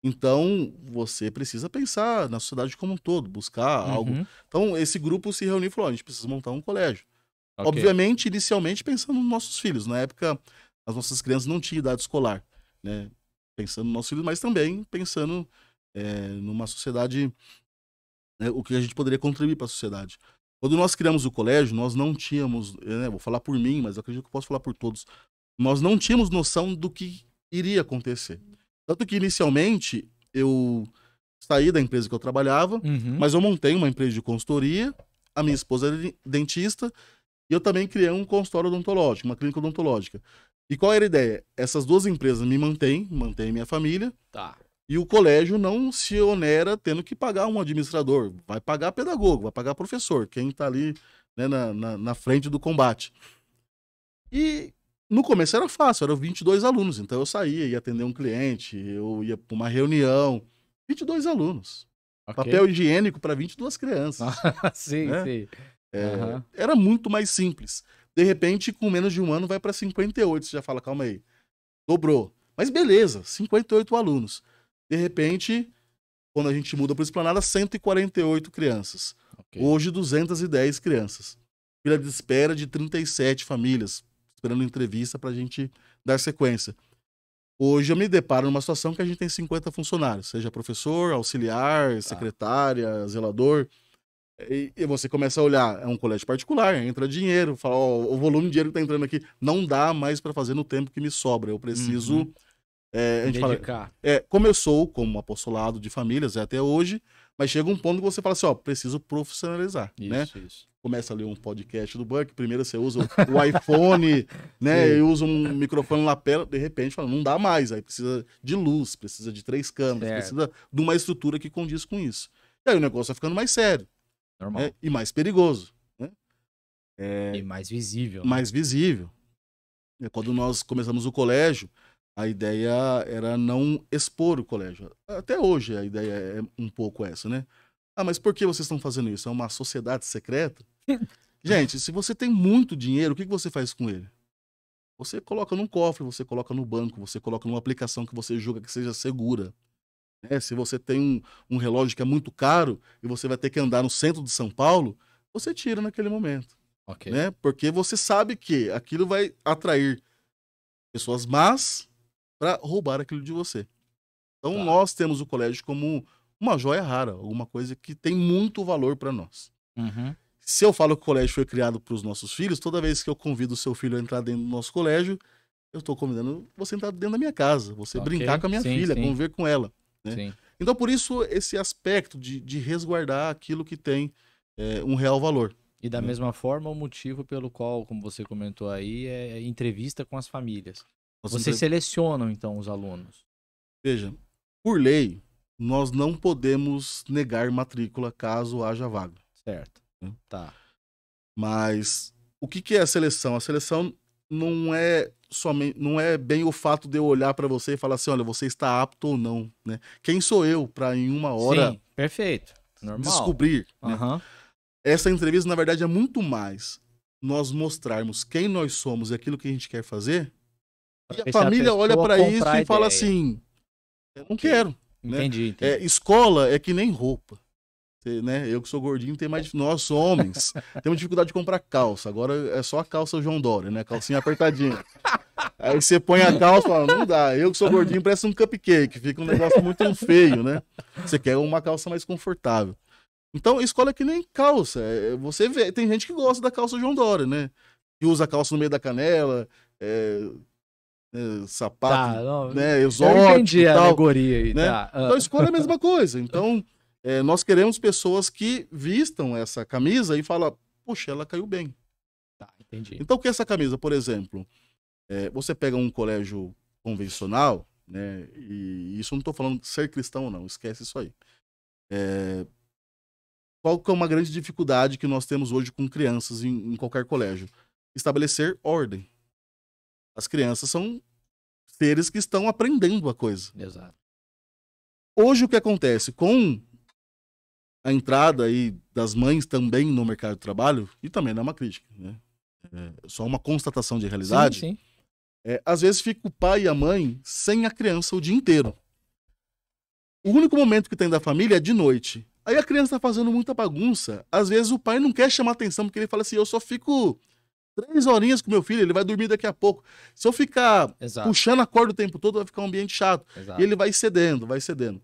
Então, você precisa pensar na sociedade como um todo, buscar algo. Uhum. Então, esse grupo se reuniu e falou: a gente precisa montar um colégio. Ok. Obviamente, inicialmente, pensando nos nossos filhos. Na época, as nossas crianças não tinham idade escolar, né? Pensando nos nossos filhos, mas também pensando numa sociedade, né, o que a gente poderia contribuir para a sociedade. Quando nós criamos o colégio, nós não tínhamos, né, vou falar por mim, mas eu acredito que eu posso falar por todos, nós não tínhamos noção do que iria acontecer. Tanto que, inicialmente, eu saí da empresa que eu trabalhava, Uhum. mas eu montei uma empresa de consultoria, a minha esposa é dentista, e eu também criei um consultório odontológico, uma clínica odontológica. E qual era a ideia? Essas duas empresas me mantêm minha família, Tá. e o colégio não se onera tendo que pagar um administrador. Vai pagar pedagogo, vai pagar professor, quem está ali, né, na frente do combate. E no começo era fácil, eram 22 alunos. Então eu saía, ia atender um cliente, eu ia para uma reunião. 22 alunos. Ok. Papel higiênico para 22 crianças. Sim, né? sim. Aham. Era muito mais simples. De repente, com menos de um ano, vai para 58. Você já fala, calma aí, dobrou. Mas beleza, 58 alunos. De repente, quando a gente muda para o Esplanada, 148 crianças. Ok. Hoje, 210 crianças. Fila de espera de 37 famílias, esperando entrevista para a gente dar sequência. Hoje eu me deparo numa situação que a gente tem 50 funcionários, seja professor, auxiliar, secretária, zelador. E você começa a olhar, é um colégio particular, entra dinheiro, fala, ó, o volume de dinheiro que tá entrando aqui não dá mais para fazer no tempo que me sobra. Eu preciso. Uhum. A gente fala, Dedicar. começou como apostolado de famílias até hoje, mas chega um ponto que você fala assim, ó, preciso profissionalizar, né? Isso. Começa ali um podcast do Buck, primeiro você usa o iPhone, né? Sim. E usa um microfone lapela, de repente fala, não dá mais, aí precisa de luz, precisa de 3 câmeras, Certo. precisa de uma estrutura que condiz com isso. E aí o negócio vai ficando mais sério, Normal. né? E mais perigoso, né? E mais visível. Né? Mais visível. E quando nós começamos o colégio, a ideia era não expor o colégio. Até hoje a ideia é um pouco essa, né? Ah, mas por que vocês estão fazendo isso? É uma sociedade secreta? Gente, se você tem muito dinheiro, o que você faz com ele? Você coloca num cofre, você coloca no banco, você coloca numa aplicação que você julga que seja segura. Né? Se você tem um relógio que é muito caro e você vai ter que andar no centro de São Paulo, você tira naquele momento. Ok. Né? Porque você sabe que aquilo vai atrair pessoas más para roubar aquilo de você. Então Tá. nós temos o colégio como uma joia rara, alguma coisa que tem muito valor para nós. Uhum. Se eu falo que o colégio foi criado para os nossos filhos, toda vez que eu convido o seu filho a entrar dentro do nosso colégio, eu estou convidando você a entrar dentro da minha casa, você Ok. brincar com a minha Sim, filha, sim. conviver com ela. Né? Sim. Então, por isso, esse aspecto de resguardar aquilo que tem um real valor. E da mesma forma, o motivo pelo qual, como você comentou aí, é entrevista com as famílias. Vocês selecionam, então, os alunos. Veja, por lei, nós não podemos negar matrícula caso haja vaga. Certo. Tá. Mas o que é a seleção? A seleção não é somente, não é bem o fato de eu olhar para você e falar assim, olha, você está apto ou não, né? Quem sou eu para em uma hora Sim, perfeito. Normal. descobrir? Né? Aham. Essa entrevista, na verdade, é muito mais nós mostrarmos quem nós somos e aquilo que a gente quer fazer. E a família olha para isso e fala assim, eu não quero. Entendi. Escola é que nem roupa. Né? Eu que sou gordinho, nós homens temos dificuldade de comprar calça. Agora é só a calça João Dória, né? Calcinha apertadinha. Aí você põe a calça e fala, não dá. Eu que sou gordinho parece um cupcake, fica um negócio muito feio, né? Você quer uma calça mais confortável. Então, escola é que nem calça. Você vê, tem gente que gosta da calça João Dória, né? Que usa a calça no meio da canela, sapato, Tá, não, né? Exótico. Eu entendi a tal, alegoria aí, né? tá. Então, escola é a mesma coisa. Então, nós queremos pessoas que vistam essa camisa e falam, puxa, ela caiu bem. Tá, entendi. Então, o que é essa camisa, por exemplo? Você pega um colégio convencional, né? E isso não estou falando de ser cristão, não. Esquece isso aí. Qual que é uma grande dificuldade que nós temos hoje com crianças em qualquer colégio? Estabelecer ordem. As crianças são seres que estão aprendendo a coisa. Exato. Hoje o que acontece com a entrada aí das mães também no mercado de trabalho, e também não é uma crítica, né? É só uma constatação de realidade. Sim. Às vezes fica o pai e a mãe sem a criança o dia inteiro. O único momento que tem da família é de noite. Aí a criança tá fazendo muita bagunça. Às vezes o pai não quer chamar atenção, porque ele fala assim, eu só fico 3 horinhas com meu filho, ele vai dormir daqui a pouco. Se eu ficar puxando a corda o tempo todo, vai ficar um ambiente chato. E ele vai cedendo, vai cedendo.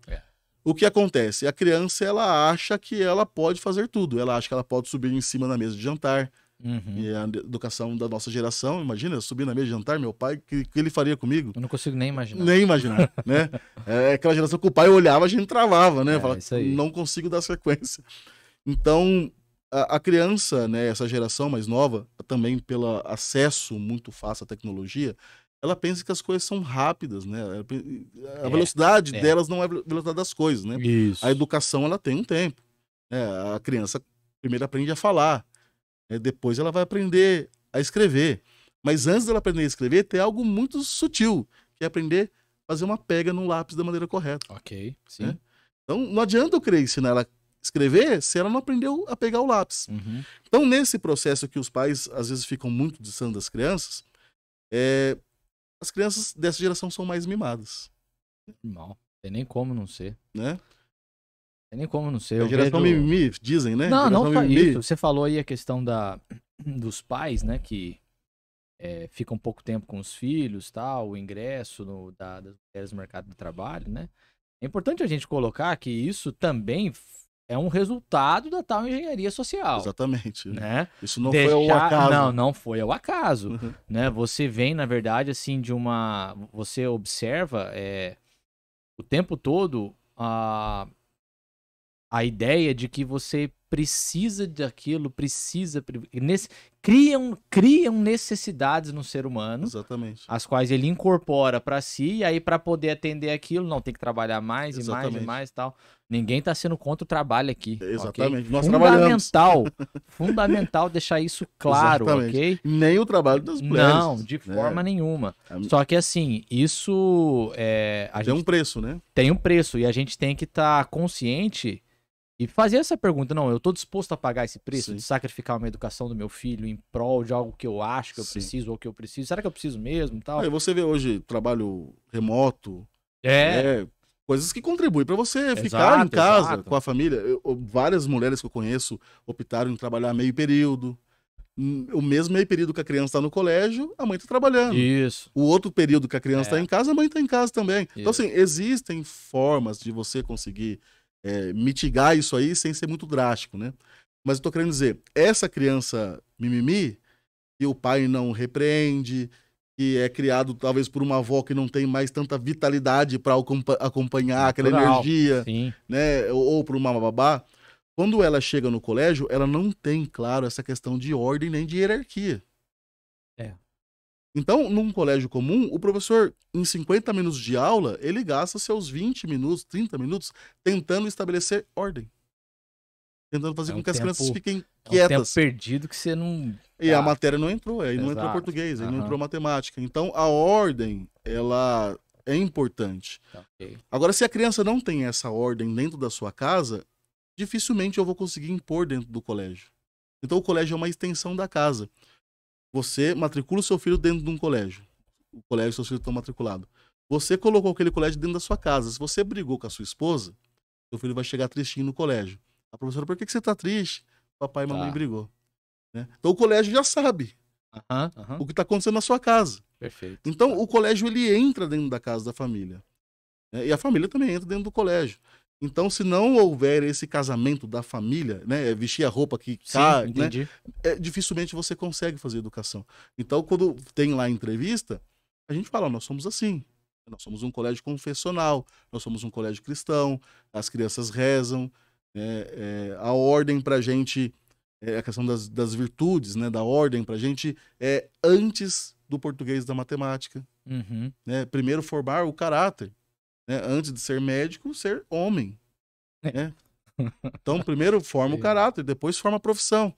O que acontece? A criança, ela acha que ela pode fazer tudo. Ela acha que ela pode subir em cima da mesa de jantar. E a educação da nossa geração, imagina, eu subir na mesa de jantar, meu pai, que ele faria comigo? Eu não consigo nem imaginar. Nem imaginar, né? É aquela geração que o pai olhava, a gente travava, né? Fala, isso aí. não consigo dar sequência. Então, a criança, né, essa geração mais nova, também pelo acesso muito fácil à tecnologia, ela pensa que as coisas são rápidas, né? A velocidade delas não é a velocidade das coisas, né? Isso. A educação, ela tem um tempo. A criança primeiro aprende a falar, depois ela vai aprender a escrever. Mas antes dela aprender a escrever, tem algo muito sutil, que é aprender a fazer uma pega no lápis da maneira correta. Ok, sim. Né? Então, não adianta eu querer ensinar ela a escrever se ela não aprendeu a pegar o lápis. Então, nesse processo que os pais, às vezes, ficam muito distante das crianças, as crianças dessa geração são mais mimadas. Não tem nem como não ser. Né? Tem nem como não ser. A geração mimimi, dizem, né? Não só isso. Você falou aí a questão dos pais, né? Que ficam pouco tempo com os filhos, tal, o ingresso das mulheres no mercado de trabalho, né? É importante a gente colocar que isso também é um resultado da tal engenharia social. Exatamente. Né? Isso não foi ao acaso. Não foi ao acaso. Né? Você vem, na verdade, assim, você observa o tempo todo a ideia de que você precisa daquilo, criam necessidades no ser humano. Exatamente. As quais ele incorpora para si, e aí para poder atender aquilo, não tem que trabalhar mais e mais e mais e tal. Ninguém tá sendo contra o trabalho aqui. Exatamente. Okay? Nós trabalhamos. Fundamental deixar isso claro, exatamente. Ok? Nem o trabalho das mulheres. Não, de forma nenhuma. Só que assim, isso tem um preço, né? Tem um preço, e a gente tem que estar consciente e fazer essa pergunta. Não, eu tô disposto a pagar esse preço de sacrificar uma educação do meu filho em prol de algo que eu acho que eu preciso ou que eu preciso. Será que eu preciso mesmo? Tal? Aí você vê hoje trabalho remoto, coisas que contribuem para você ficar em casa com a família. Várias mulheres que eu conheço optaram em trabalhar meio período. O mesmo meio período que a criança está no colégio, a mãe está trabalhando. Isso. O outro período que a criança está em casa, a mãe está em casa também. Isso. Então, assim, existem formas de você conseguir mitigar isso aí sem ser muito drástico, né? Mas eu tô querendo dizer, essa criança mimimi, que o pai não repreende, que é criado talvez por uma avó que não tem mais tanta vitalidade para acompanhar aquela energia, né? Ou por uma babá, quando ela chega no colégio, ela não tem, claro, essa questão de ordem nem de hierarquia. Então, num colégio comum, o professor, em 50 minutos de aula, ele gasta seus 20 minutos, 30 minutos, tentando estabelecer ordem. Tentando fazer com que as crianças fiquem quietas. É um tempo perdido que você não... E a matéria não entrou, aí não entrou português, aí não entrou matemática. Então, a ordem, ela é importante. Agora, se a criança não tem essa ordem dentro da sua casa, dificilmente eu vou conseguir impor dentro do colégio. Então, o colégio é uma extensão da casa. Você matricula o seu filho dentro de um colégio. O colégio, seus filhos estão matriculados. Você colocou aquele colégio dentro da sua casa. Se você brigou com a sua esposa, seu filho vai chegar tristinho no colégio. A professora, por que você está triste? Papai e mamãe brigou. Né? Então o colégio já sabe o que está acontecendo na sua casa. Perfeito. Então o colégio, ele entra dentro da casa da família. Né? E a família também entra dentro do colégio. Então, se não houver esse casamento da família, né, vestir a roupa que cai, né, dificilmente você consegue fazer educação. Então, quando tem lá a entrevista, a gente fala, nós somos assim, nós somos um colégio confessional, nós somos um colégio cristão, as crianças rezam, a ordem pra gente, a questão das virtudes, né, da ordem pra gente é antes do português e da matemática. Né, primeiro formar o caráter. Né? Antes de ser médico, ser homem. Né? Então, primeiro forma o caráter, depois forma a profissão.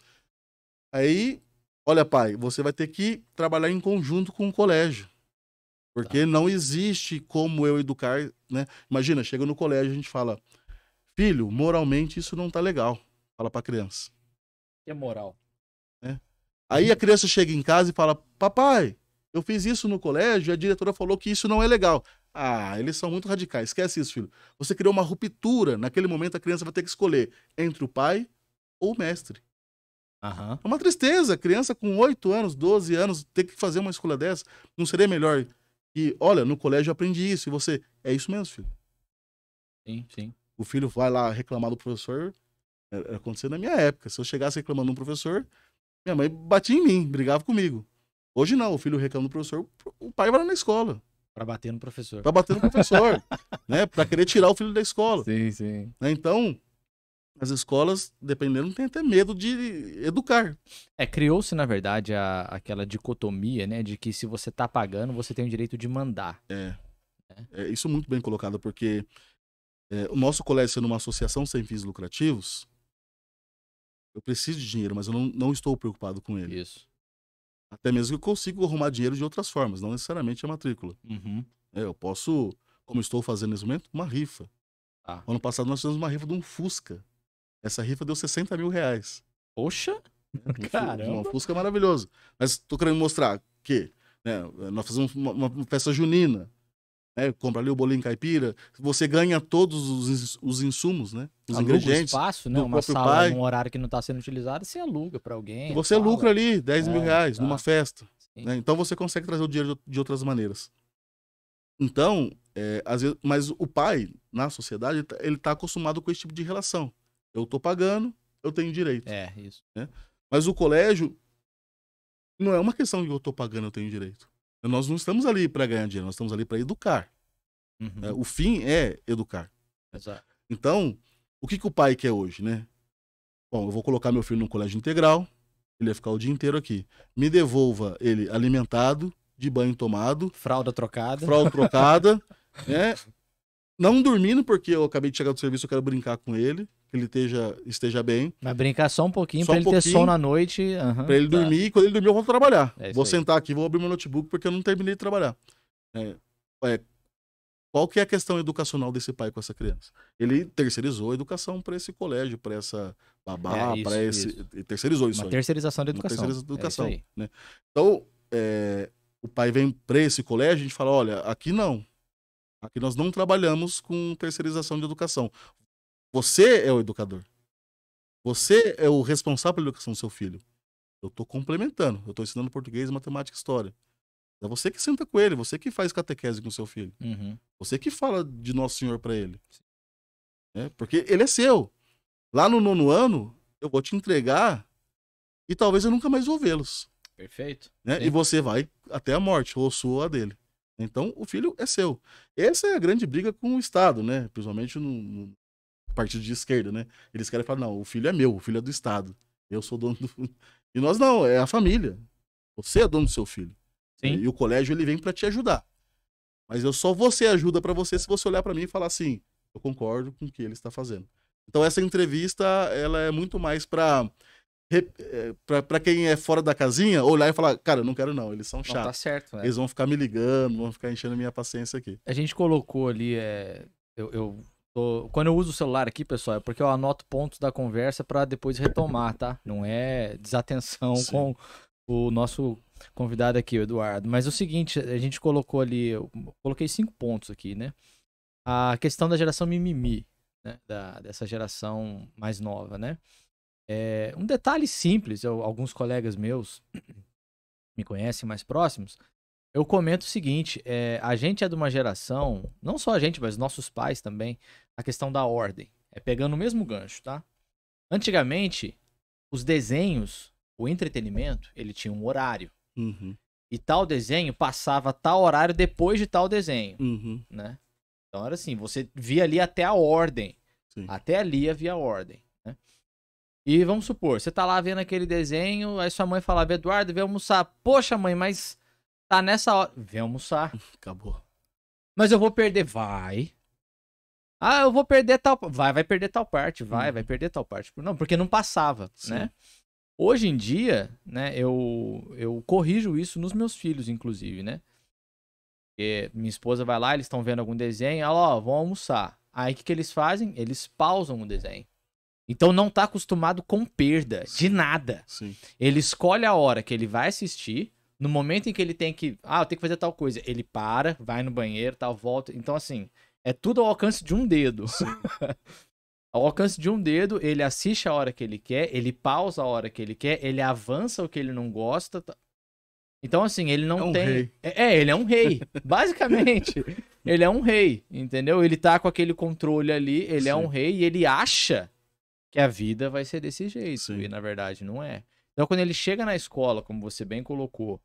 Aí, olha, pai, você vai ter que trabalhar em conjunto com o colégio. Porque não existe como eu educar, né? Imagina, chega no colégio, a gente fala, filho, moralmente isso não tá legal. Fala pra criança. Que é moral? Aí a criança chega em casa e fala, papai, eu fiz isso no colégio e a diretora falou que isso não é legal. Ah, eles são muito radicais. Esquece isso, filho. Você criou uma ruptura. Naquele momento, a criança vai ter que escolher entre o pai ou o mestre. Aham. É uma tristeza. Criança com 8 anos, 12 anos, ter que fazer uma escolha dessa. Não seria melhor que, olha, no colégio eu aprendi isso. E você, é isso mesmo, filho. Sim, sim. O filho vai lá reclamar do professor. Aconteceu na minha época. Se eu chegasse reclamando do professor, minha mãe batia em mim, brigava comigo. Hoje não, o filho reclama do professor, o pai vai lá na escola. Pra bater no professor. Pra bater no professor, né? Pra querer tirar o filho da escola. Sim, sim. Né? Então, as escolas, dependendo, tem até medo de educar. Criou-se, na verdade, aquela dicotomia, né? De que se você tá pagando, você tem o direito de mandar. Isso muito bem colocado, porque o nosso colégio sendo uma associação sem fins lucrativos, eu preciso de dinheiro, mas eu não estou preocupado com ele. Isso. Até mesmo que eu consigo arrumar dinheiro de outras formas, não necessariamente a matrícula. Uhum. Eu posso, como estou fazendo nesse momento, uma rifa. Tá. Ano passado nós fizemos uma rifa de um Fusca. Essa rifa deu 60 mil reais. Poxa! Caramba! Um Fusca maravilhoso. Mas tô querendo mostrar que nós fazemos uma festa junina. Compra ali o bolinho caipira. Você ganha todos os insumos, né? Os Aluga ingredientes. Um espaço, né? Uma sala num horário que não está sendo utilizado, você aluga para alguém. Você lucra ali 10 mil reais tá. numa festa. Né? Então você consegue trazer o dinheiro de outras maneiras. Então, às vezes, mas o pai, na sociedade, ele tá acostumado com esse tipo de relação. Eu tô pagando, eu tenho direito. Isso. Né? Mas o colégio não é uma questão de eu tô pagando, eu tenho direito. Nós não estamos ali para ganhar dinheiro, nós estamos ali para educar. Uhum. O fim é educar. Exato. Então, o que o pai quer hoje, né? Bom, eu vou colocar meu filho no colégio integral, ele vai ficar o dia inteiro aqui. Me devolva ele alimentado, de banho tomado. Fralda trocada. Fralda trocada, né? Não dormindo, porque eu acabei de chegar do serviço, eu quero brincar com ele, que ele esteja bem. Mas brincar só um pouquinho, só pra ele ter sono à noite. Pra ele dormir, e quando ele dormir eu vou trabalhar. Vou aí. sentar aqui, vou abrir meu notebook, porque eu não terminei de trabalhar. Qual que é a questão educacional desse pai com essa criança? Ele terceirizou a educação para esse colégio, para essa babá, para esse... Ele terceirizou isso. Uma terceirização da educação. Uma terceirização da educação. Né? Então, o pai vem para esse colégio, a gente fala, olha, aqui não. Aqui nós não trabalhamos com terceirização de educação. Você é o educador. Você é o responsável pela educação do seu filho. Eu estou complementando. Eu estou ensinando português, matemática e história. É você que senta com ele, você que faz catequese com o seu filho. Uhum. Você que fala de Nosso Senhor para ele. Porque ele é seu. Lá no 9º ano, eu vou te entregar e talvez eu nunca mais vou vê-los. Perfeito. E você vai até a morte, ou sua ou a dele. Então, o filho é seu. Essa é a grande briga com o Estado, né? Principalmente no partido de esquerda, né? Eles querem falar, não, o filho é meu, o filho é do Estado. Eu sou dono do... E nós não, é a família. Você é dono do seu filho. Sim. E o colégio, ele vem para te ajudar. Mas eu só vou ser ajuda para você se você olhar para mim e falar assim, eu concordo com o que ele está fazendo. Então, essa entrevista, ela é muito mais para quem é fora da casinha, olhar e falar, cara, eu não quero não, eles são chatos. Tá certo, Eles vão ficar me ligando, vão ficar enchendo a minha paciência aqui. A gente colocou ali, quando eu uso o celular aqui, pessoal, é porque eu anoto pontos da conversa para depois retomar, tá? Não é desatenção com o nosso convidado aqui, o Eduardo. Mas é o seguinte, a gente colocou ali, eu coloquei 5 pontos aqui, né? A questão da geração mimimi, né? Dessa geração mais nova, né? Um detalhe simples, alguns colegas meus me conhecem mais próximos, eu comento o seguinte, a gente é de uma geração, não só a gente, mas nossos pais também, a questão da ordem. Pegando o mesmo gancho, tá? Antigamente, os desenhos, o entretenimento, ele tinha um horário. Uhum. E tal desenho passava tal horário depois de tal desenho, uhum. né? Então era assim, você via ali até a ordem. Sim. Até ali havia ordem, né? E vamos supor, você tá lá vendo aquele desenho, aí sua mãe falava, Eduardo, vem almoçar. Poxa, mãe, mas tá nessa hora. Vem almoçar. Acabou. Mas eu vou perder. Vai. Ah, eu vou perder tal... Vai perder tal parte. Vai perder tal parte. Não, porque não passava, Sim. né? Hoje em dia, né, eu corrijo isso nos meus filhos, inclusive, né? Porque minha esposa vai lá, eles estão vendo algum desenho, ela, ó, vão almoçar. Aí o que eles fazem? Eles pausam o desenho. Então não tá acostumado com perda de nada. Sim. Ele escolhe a hora que ele vai assistir, No momento em que ele tem que... eu tenho que fazer tal coisa. Ele para, vai no banheiro, tal, volta. Então, assim, é tudo ao alcance de um dedo. Ao alcance de um dedo, ele assiste a hora que ele quer, ele pausa a hora que ele quer, ele avança o que ele não gosta. Então, assim, ele não tem... Rei. Ele é um rei. Basicamente, ele é um rei, entendeu? Ele tá com aquele controle ali, ele é um rei e ele acha que a vida vai ser desse jeito. Sim. E, na verdade, não é. Então, quando ele chega na escola, como você bem colocou,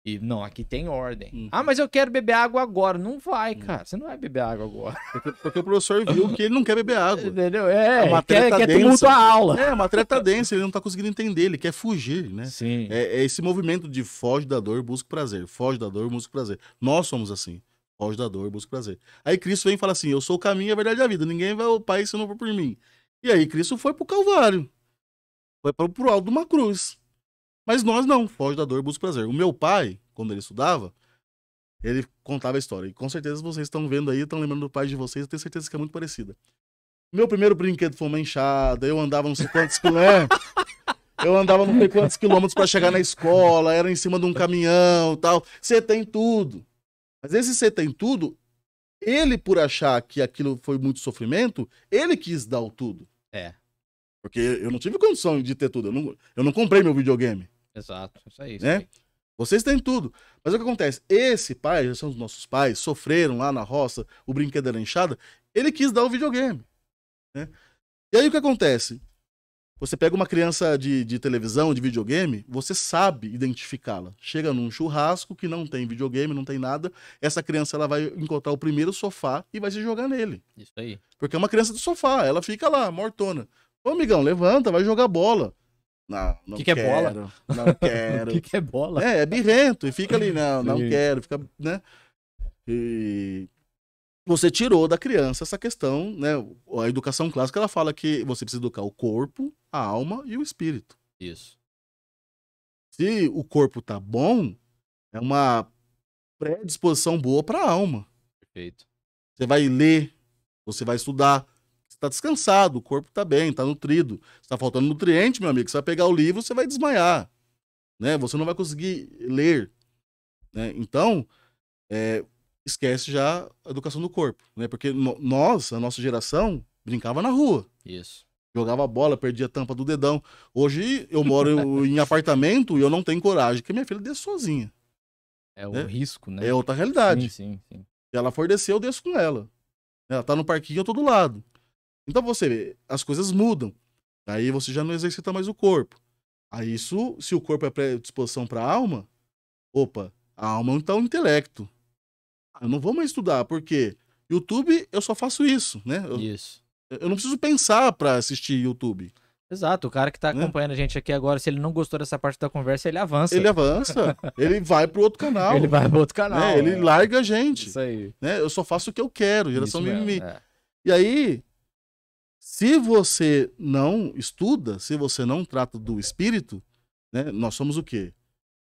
e, não, aqui tem ordem. Mas eu quero beber água agora. Não vai, cara. Você não vai beber água agora. Porque o professor viu que ele não quer beber água. Entendeu? A matéria tá quer densa. tumulto a aula. A matéria tá densa, ele não tá conseguindo entender, ele quer fugir, né? Sim. É esse movimento de foge da dor, busca prazer. Foge da dor, busca prazer. Nós somos assim. Foge da dor, busca prazer. Aí Cristo vem e fala assim, eu sou o caminho, a verdade e a vida. Ninguém vai ao Pai se não for por mim. E aí Cristo foi pro Calvário. Foi pro alto de uma cruz. Mas nós não, foge da dor, busca prazer. O meu pai, quando ele estudava, ele contava a história. E com certeza vocês estão vendo aí, estão lembrando do pai de vocês, eu tenho certeza que é muito parecida. Meu primeiro brinquedo foi uma enxada, eu andava não sei quantos quilômetros. Eu andava não sei quantos quilômetros para chegar na escola, era em cima de um caminhão e tal. Você tem tudo. Mas esse você tem tudo, ele, por achar que aquilo foi muito sofrimento, ele quis dar o tudo. Porque eu não tive condição de ter tudo. Eu não comprei meu videogame. Exato, isso aí. Né? Vocês têm tudo. Mas o que acontece? Esse pai, já são os nossos pais, sofreram lá na roça, o brinquedo era enxada, ele quis dar o videogame. Né? E aí o que acontece? Você pega uma criança de televisão, de videogame, você sabe identificá-la. Chega num churrasco que não tem videogame, não tem nada, essa criança ela vai encontrar o primeiro sofá e vai se jogar nele. Isso aí. Porque é uma criança de sofá, ela fica lá, mortona. Ô, amigão, levanta, vai jogar bola. Não que quero. É bola? Não quero. O que é bola? É birrento. E fica ali, não quero. Fica, né? E você tirou da criança essa questão, né? A educação clássica, ela fala que você precisa educar o corpo, a alma e o espírito. Isso. Se o corpo tá bom, é uma predisposição boa para a alma. Perfeito. Você vai ler, você vai estudar, você tá descansado, o corpo tá bem, tá nutrido. Se tá faltando nutriente, meu amigo, você vai pegar o livro, você vai desmaiar, né? Você não vai conseguir ler, né? Então, esquece já a educação do corpo, né? Porque nós, a nossa geração, brincava na rua. Isso. Jogava bola, perdia a tampa do dedão. Hoje eu moro em apartamento e eu não tenho coragem que minha filha desça sozinha. É o risco, né? É outra realidade. Sim. Se ela for descer, eu desço com ela. Ela tá no parquinho, eu tô do lado. Então você vê, as coisas mudam. Aí você já não exercita mais o corpo. Aí isso, se o corpo é predisposição para a alma, a alma então é o intelecto. Eu não vou mais estudar, porque YouTube eu só faço isso, né? Isso. Eu não preciso pensar para assistir YouTube. Exato, o cara que tá acompanhando a gente aqui agora, se ele não gostou dessa parte da conversa, ele avança. Ele vai pro outro canal. Ele vai pro outro canal. Né? Ele larga a gente. Isso aí. Né? Eu só faço o que eu quero, geração mimimi. É. E aí, se você não estuda, se você não trata do espírito, né? Nós somos o quê?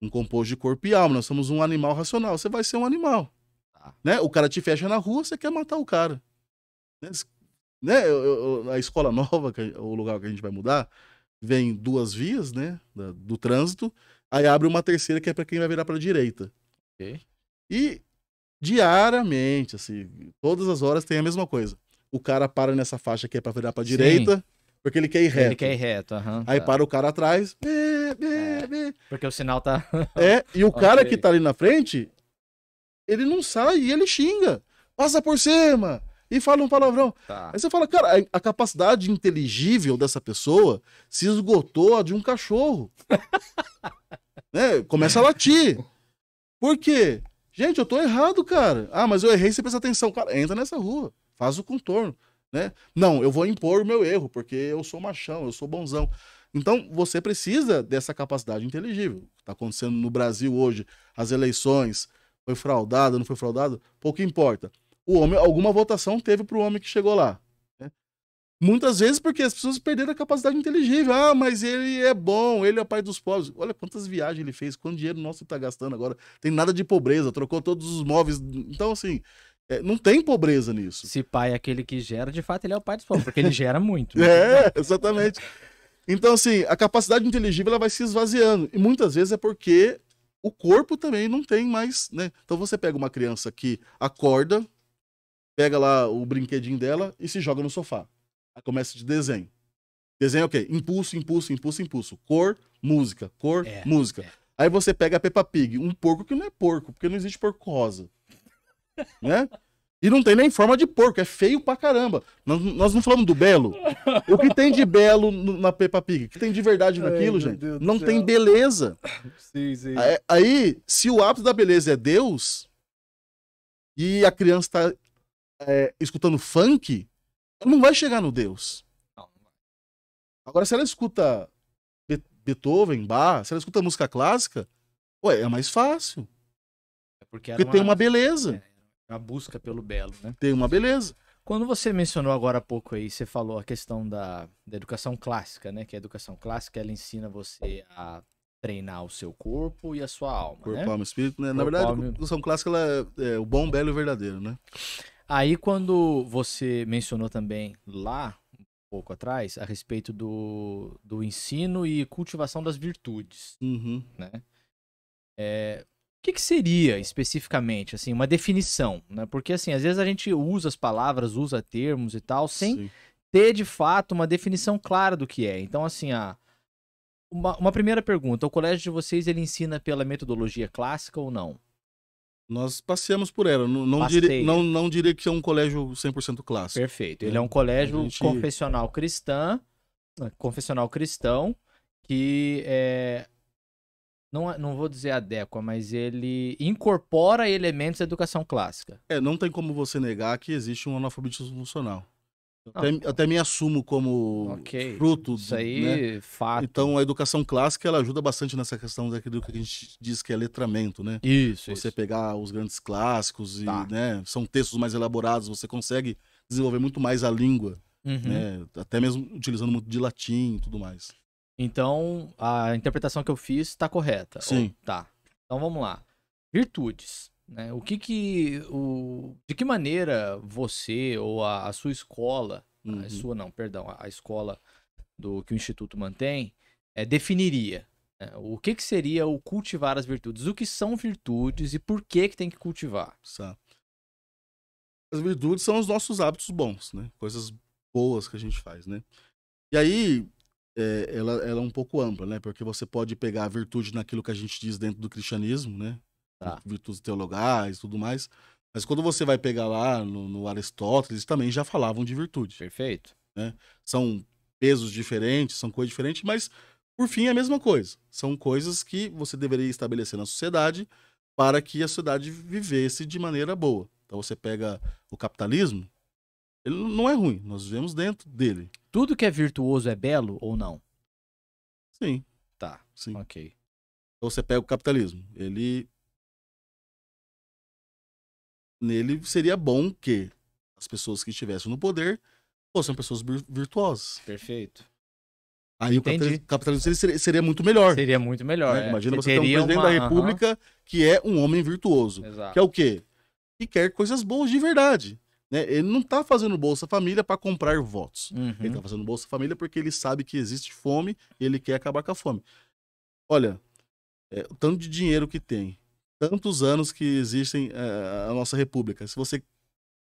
Um composto de corpo e alma, nós somos um animal racional. Você vai ser um animal. Né? O cara te fecha na rua, você quer matar o cara. Né? A escola nova, o lugar que a gente vai mudar, vem 2 vias, né? Do trânsito, aí abre uma terceira que é para quem vai virar para a direita. Okay. E diariamente, assim, todas as horas tem a mesma coisa. O cara para nessa faixa que é para virar para a direita, porque ele quer ir reto. Ele quer ir reto, Aí para o cara atrás, porque o sinal tá... e o cara que tá ali na frente, ele não sai e ele xinga. Passa por cima! E fala um palavrão. Tá. Aí você fala, cara, a capacidade inteligível dessa pessoa se esgotou a de um cachorro. Né? Começa a latir. Por quê? Gente, eu tô errado, cara. Mas eu errei, você presta atenção. Cara, entra nessa rua, faz o contorno. Né? Não, eu vou impor o meu erro, porque eu sou machão, eu sou bonzão. Então, você precisa dessa capacidade inteligível. Tá acontecendo no Brasil hoje, as eleições, foi fraudado, não foi fraudado, pouco importa. O homem, alguma votação teve pro homem que chegou lá. Né? Muitas vezes porque as pessoas perderam a capacidade inteligível. Mas ele é bom, ele é o pai dos pobres. Olha quantas viagens ele fez, quanto dinheiro nosso ele tá gastando agora. Tem nada de pobreza, trocou todos os móveis. Então, assim, não tem pobreza nisso. Se pai é aquele que gera, de fato ele é o pai dos pobres, porque ele gera muito. Exatamente. Então, assim, a capacidade inteligível ela vai se esvaziando. E muitas vezes é porque o corpo também não tem mais, né? Então você pega uma criança que acorda, pega lá o brinquedinho dela e se joga no sofá. Aí começa de desenho. Desenho é o quê? Impulso, impulso, impulso, impulso. Cor, música. Cor, música. Aí você pega a Peppa Pig, um porco que não é porco, porque não existe porco rosa. Né? E não tem nem forma de porco, é feio pra caramba. Nós não falamos do belo. O que tem de belo na Peppa Pig? O que tem de verdade naquilo, gente? Não tem beleza. Sim, sim. Aí, se o ápice da beleza é Deus, e a criança tá escutando funk, ela não vai chegar no Deus. Agora, se ela escuta Beethoven, Bach, se ela escuta música clássica, é mais fácil. Porque tem uma beleza. A busca pelo belo, né? Tem uma beleza. Quando você mencionou agora há pouco aí, você falou a questão da educação clássica, né? Que a educação clássica, ela ensina você a treinar o seu corpo e a sua alma, corpo, né? Alma e espírito, né? Na verdade, a educação clássica ela é o bom, belo e o verdadeiro, né? Aí quando você mencionou também lá, um pouco atrás, a respeito do ensino e cultivação das virtudes, né? O que seria especificamente, assim, uma definição, né? Porque, assim, às vezes a gente usa as palavras, usa termos e tal, sem ter, de fato, uma definição clara do que é. Então, assim, uma primeira pergunta, o colégio de vocês, ele ensina pela metodologia clássica ou não? Nós passeamos por ela, não diria que é um colégio 100% clássico. Perfeito, ele é um colégio confessional cristão, que não vou dizer adequa, mas ele incorpora elementos da educação clássica. Não tem como você negar que existe um analfabetismo funcional. Até me assumo como fruto. Isso aí, né? fato. Então, a educação clássica, ela ajuda bastante nessa questão daquilo que a gente diz que é letramento, né? Isso. Você pegar os grandes clássicos e, né, são textos mais elaborados, você consegue desenvolver muito mais a língua, né? Até mesmo utilizando muito de latim e tudo mais. Então, a interpretação que eu fiz está correta. Sim. Tá. Então, vamos lá. Virtudes. Né? De que maneira você ou a sua escola, a escola que o Instituto mantém, definiria, né? O que seria o cultivar as virtudes? O que são virtudes e por que tem que cultivar? As virtudes são os nossos hábitos bons, né? Coisas boas que a gente faz, né? E aí, ela é um pouco ampla, né? Porque você pode pegar a virtude naquilo que a gente diz dentro do cristianismo, né? Virtudes teologais e tudo mais. Mas quando você vai pegar lá no Aristóteles, também já falavam de virtude. Perfeito. Né? São pesos diferentes, são coisas diferentes, mas por fim é a mesma coisa. São coisas que você deveria estabelecer na sociedade para que a sociedade vivesse de maneira boa. Então você pega o capitalismo, ele não é ruim, nós vivemos dentro dele. Tudo que é virtuoso é belo ou não? Sim. Tá, sim. Ok. Então você pega o capitalismo, nele seria bom que as pessoas que estivessem no poder fossem pessoas virtuosas. Perfeito. Aí o capitalismo seria muito melhor. Seria muito melhor. Né? Imagina você ter um presidente da República que é um homem virtuoso. Exato. Que é o quê? Que quer coisas boas de verdade. Né? Ele não tá fazendo Bolsa Família para comprar votos. Ele tá fazendo Bolsa Família porque ele sabe que existe fome e ele quer acabar com a fome. Olha, o tanto de dinheiro que tem, tantos anos que existem a nossa república. Se você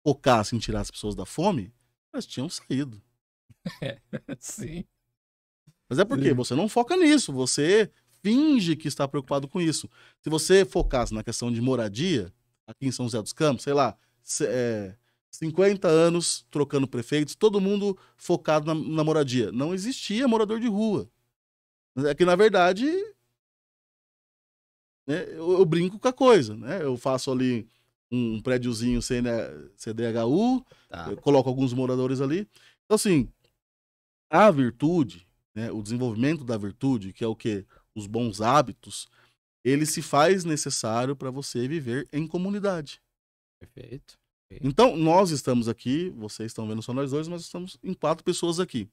focasse em tirar as pessoas da fome, elas tinham saído. Sim. Mas é porque você não foca nisso, você finge que está preocupado com isso. Se você focasse na questão de moradia, aqui em São José dos Campos, sei lá, 50 anos trocando prefeitos, todo mundo focado na moradia. Não existia morador de rua. É que, na verdade, né, eu brinco com a coisa, né? Eu faço ali um prédiozinho CDHU, eu coloco alguns moradores ali. Então, assim, a virtude, né, o desenvolvimento da virtude, que é o quê? Os bons hábitos, ele se faz necessário para você viver em comunidade. Perfeito. Então, nós estamos aqui, vocês estão vendo só nós dois, mas estamos em 4 pessoas aqui.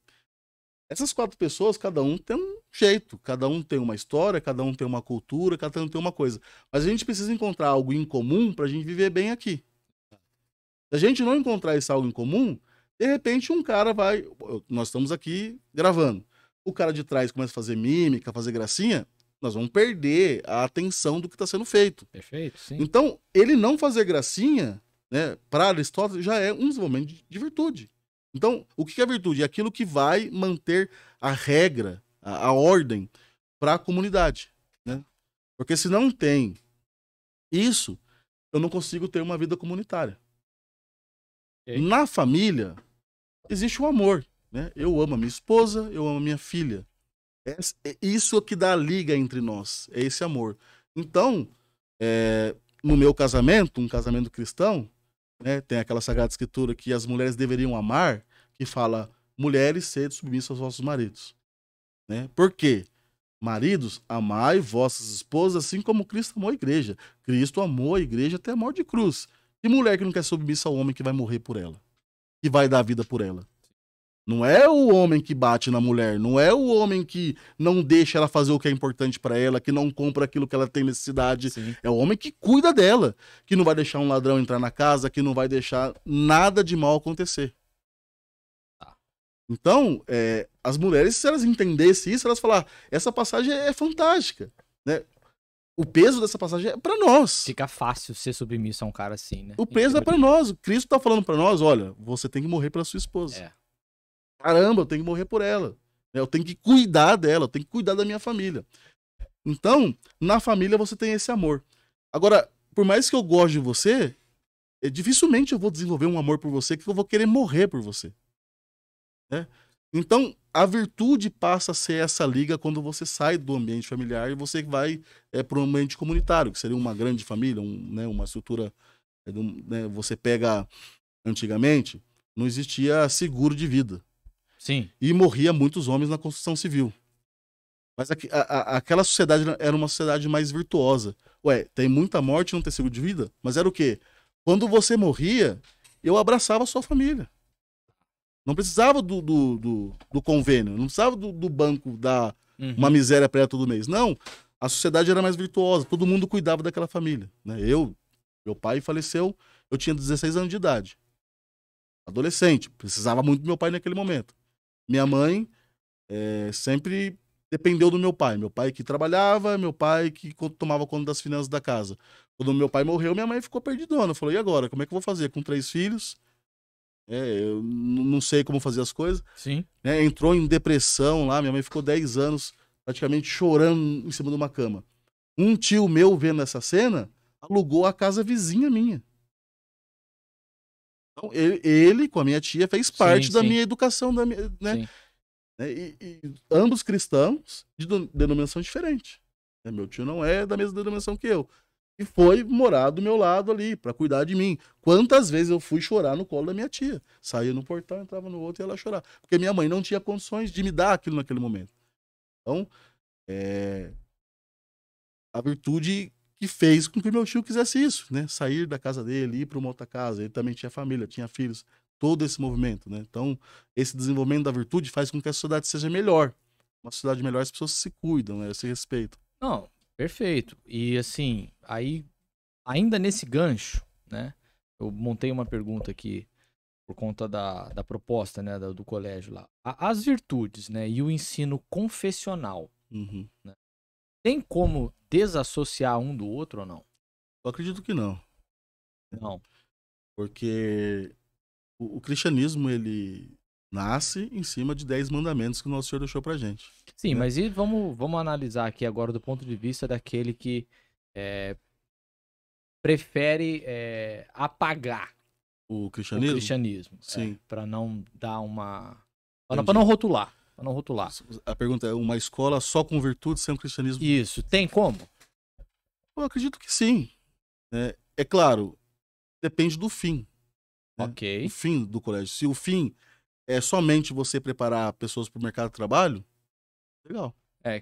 Essas 4 pessoas, cada um tem um jeito, cada um tem uma história, cada um tem uma cultura, cada um tem uma coisa. Mas a gente precisa encontrar algo em comum para a gente viver bem aqui. Se a gente não encontrar esse algo em comum, de repente um cara vai... Nós estamos aqui gravando. O cara de trás começa a fazer mímica, fazer gracinha, nós vamos perder a atenção do que está sendo feito. Perfeito, sim. Então, ele não fazer gracinha, né, para Aristóteles, já é um desenvolvimento de virtude. Então, o que é virtude? É aquilo que vai manter a regra, a ordem para a comunidade, né? Porque se não tem isso, eu não consigo ter uma vida comunitária. Ok. Na família, existe o amor, né? Eu amo a minha esposa, eu amo a minha filha. É isso que dá a liga entre nós, é esse amor. Então, no meu casamento, um casamento cristão, né, tem aquela Sagrada Escritura que as mulheres deveriam amar, que fala, mulheres, sede submissas aos vossos maridos. Né? Por quê? Maridos, amai vossas esposas assim como Cristo amou a igreja. Cristo amou a igreja até a morte de cruz. E mulher que não quer submissa ao homem que vai morrer por ela, que vai dar a vida por ela. Não é o homem que bate na mulher, não é o homem que não deixa ela fazer o que é importante para ela, que não compra aquilo que ela tem necessidade. Sim. É o homem que cuida dela, que não vai deixar um ladrão entrar na casa, que não vai deixar nada de mal acontecer. Então, as mulheres, se elas entendessem isso, elas falaram, essa passagem é fantástica, né? O peso dessa passagem é para nós. Fica fácil ser submisso a um cara assim, né? O peso é para nós. O Cristo tá falando para nós, olha, você tem que morrer pela sua esposa. Caramba, eu tenho que morrer por ela. Eu tenho que cuidar dela, eu tenho que cuidar da minha família. Então, na família você tem esse amor. Agora, por mais que eu goste de você, dificilmente eu vou desenvolver um amor por você que eu vou querer morrer por você. Né? Então, a virtude passa a ser essa liga quando você sai do ambiente familiar e você vai para um ambiente comunitário, que seria uma grande família, uma estrutura. Né? Você pega, antigamente, não existia seguro de vida. Sim. E morria muitos homens na construção civil. Mas aquela sociedade era uma sociedade mais virtuosa. Ué, tem muita morte e não tem seguro de vida? Mas era o quê? Quando você morria, eu abraçava a sua família. Não precisava do convênio, não precisava do banco dar uma miséria para ela todo mês. Não, a sociedade era mais virtuosa, todo mundo cuidava daquela família. Né? Meu pai faleceu, eu tinha 16 anos de idade. Adolescente, precisava muito do meu pai naquele momento. Minha mãe sempre dependeu do meu pai. Meu pai que trabalhava, meu pai que tomava conta das finanças da casa. Quando meu pai morreu, minha mãe ficou perdidona. Falou, e agora? Como é que eu vou fazer? Com 3 filhos, eu não sei como fazer as coisas. Sim. Entrou em depressão lá, minha mãe ficou 10 anos praticamente chorando em cima de uma cama. Um tio meu, vendo essa cena, alugou a casa vizinha minha. Então, ele com a minha tia, fez parte da minha educação, né? E ambos cristãos de denominação diferente. Meu tio não é da mesma denominação que eu. E foi morar do meu lado ali, para cuidar de mim. Quantas vezes eu fui chorar no colo da minha tia? Saía no portão, entrava no outro e ia lá chorar. Porque minha mãe não tinha condições de me dar aquilo naquele momento. Então, a virtude que fez com que meu tio quisesse isso, né? Sair da casa dele, ir para uma outra casa. Ele também tinha família, tinha filhos. Todo esse movimento, né? Então, esse desenvolvimento da virtude faz com que a sociedade seja melhor. Uma sociedade melhor, as pessoas se cuidam, né? Se respeitam. Não, perfeito. E assim, aí, ainda nesse gancho, né? Eu montei uma pergunta aqui por conta da proposta, né? Do colégio lá. As virtudes, né? E o ensino confessional. Né? Tem como desassociar um do outro ou não? Eu acredito que não. Não. Porque o cristianismo, ele nasce em cima de 10 mandamentos que o nosso Senhor deixou pra gente. Sim, né? Mas vamos analisar aqui agora do ponto de vista daquele que prefere apagar o cristianismo. Sim. Para não dar uma... Para não rotular. Para não rotular. A pergunta é, uma escola só com virtude sem um cristianismo? Isso. Tem como? Eu acredito que sim. É claro, depende do fim. Ok. O fim do colégio. Se o fim é somente você preparar pessoas para o mercado de trabalho, legal.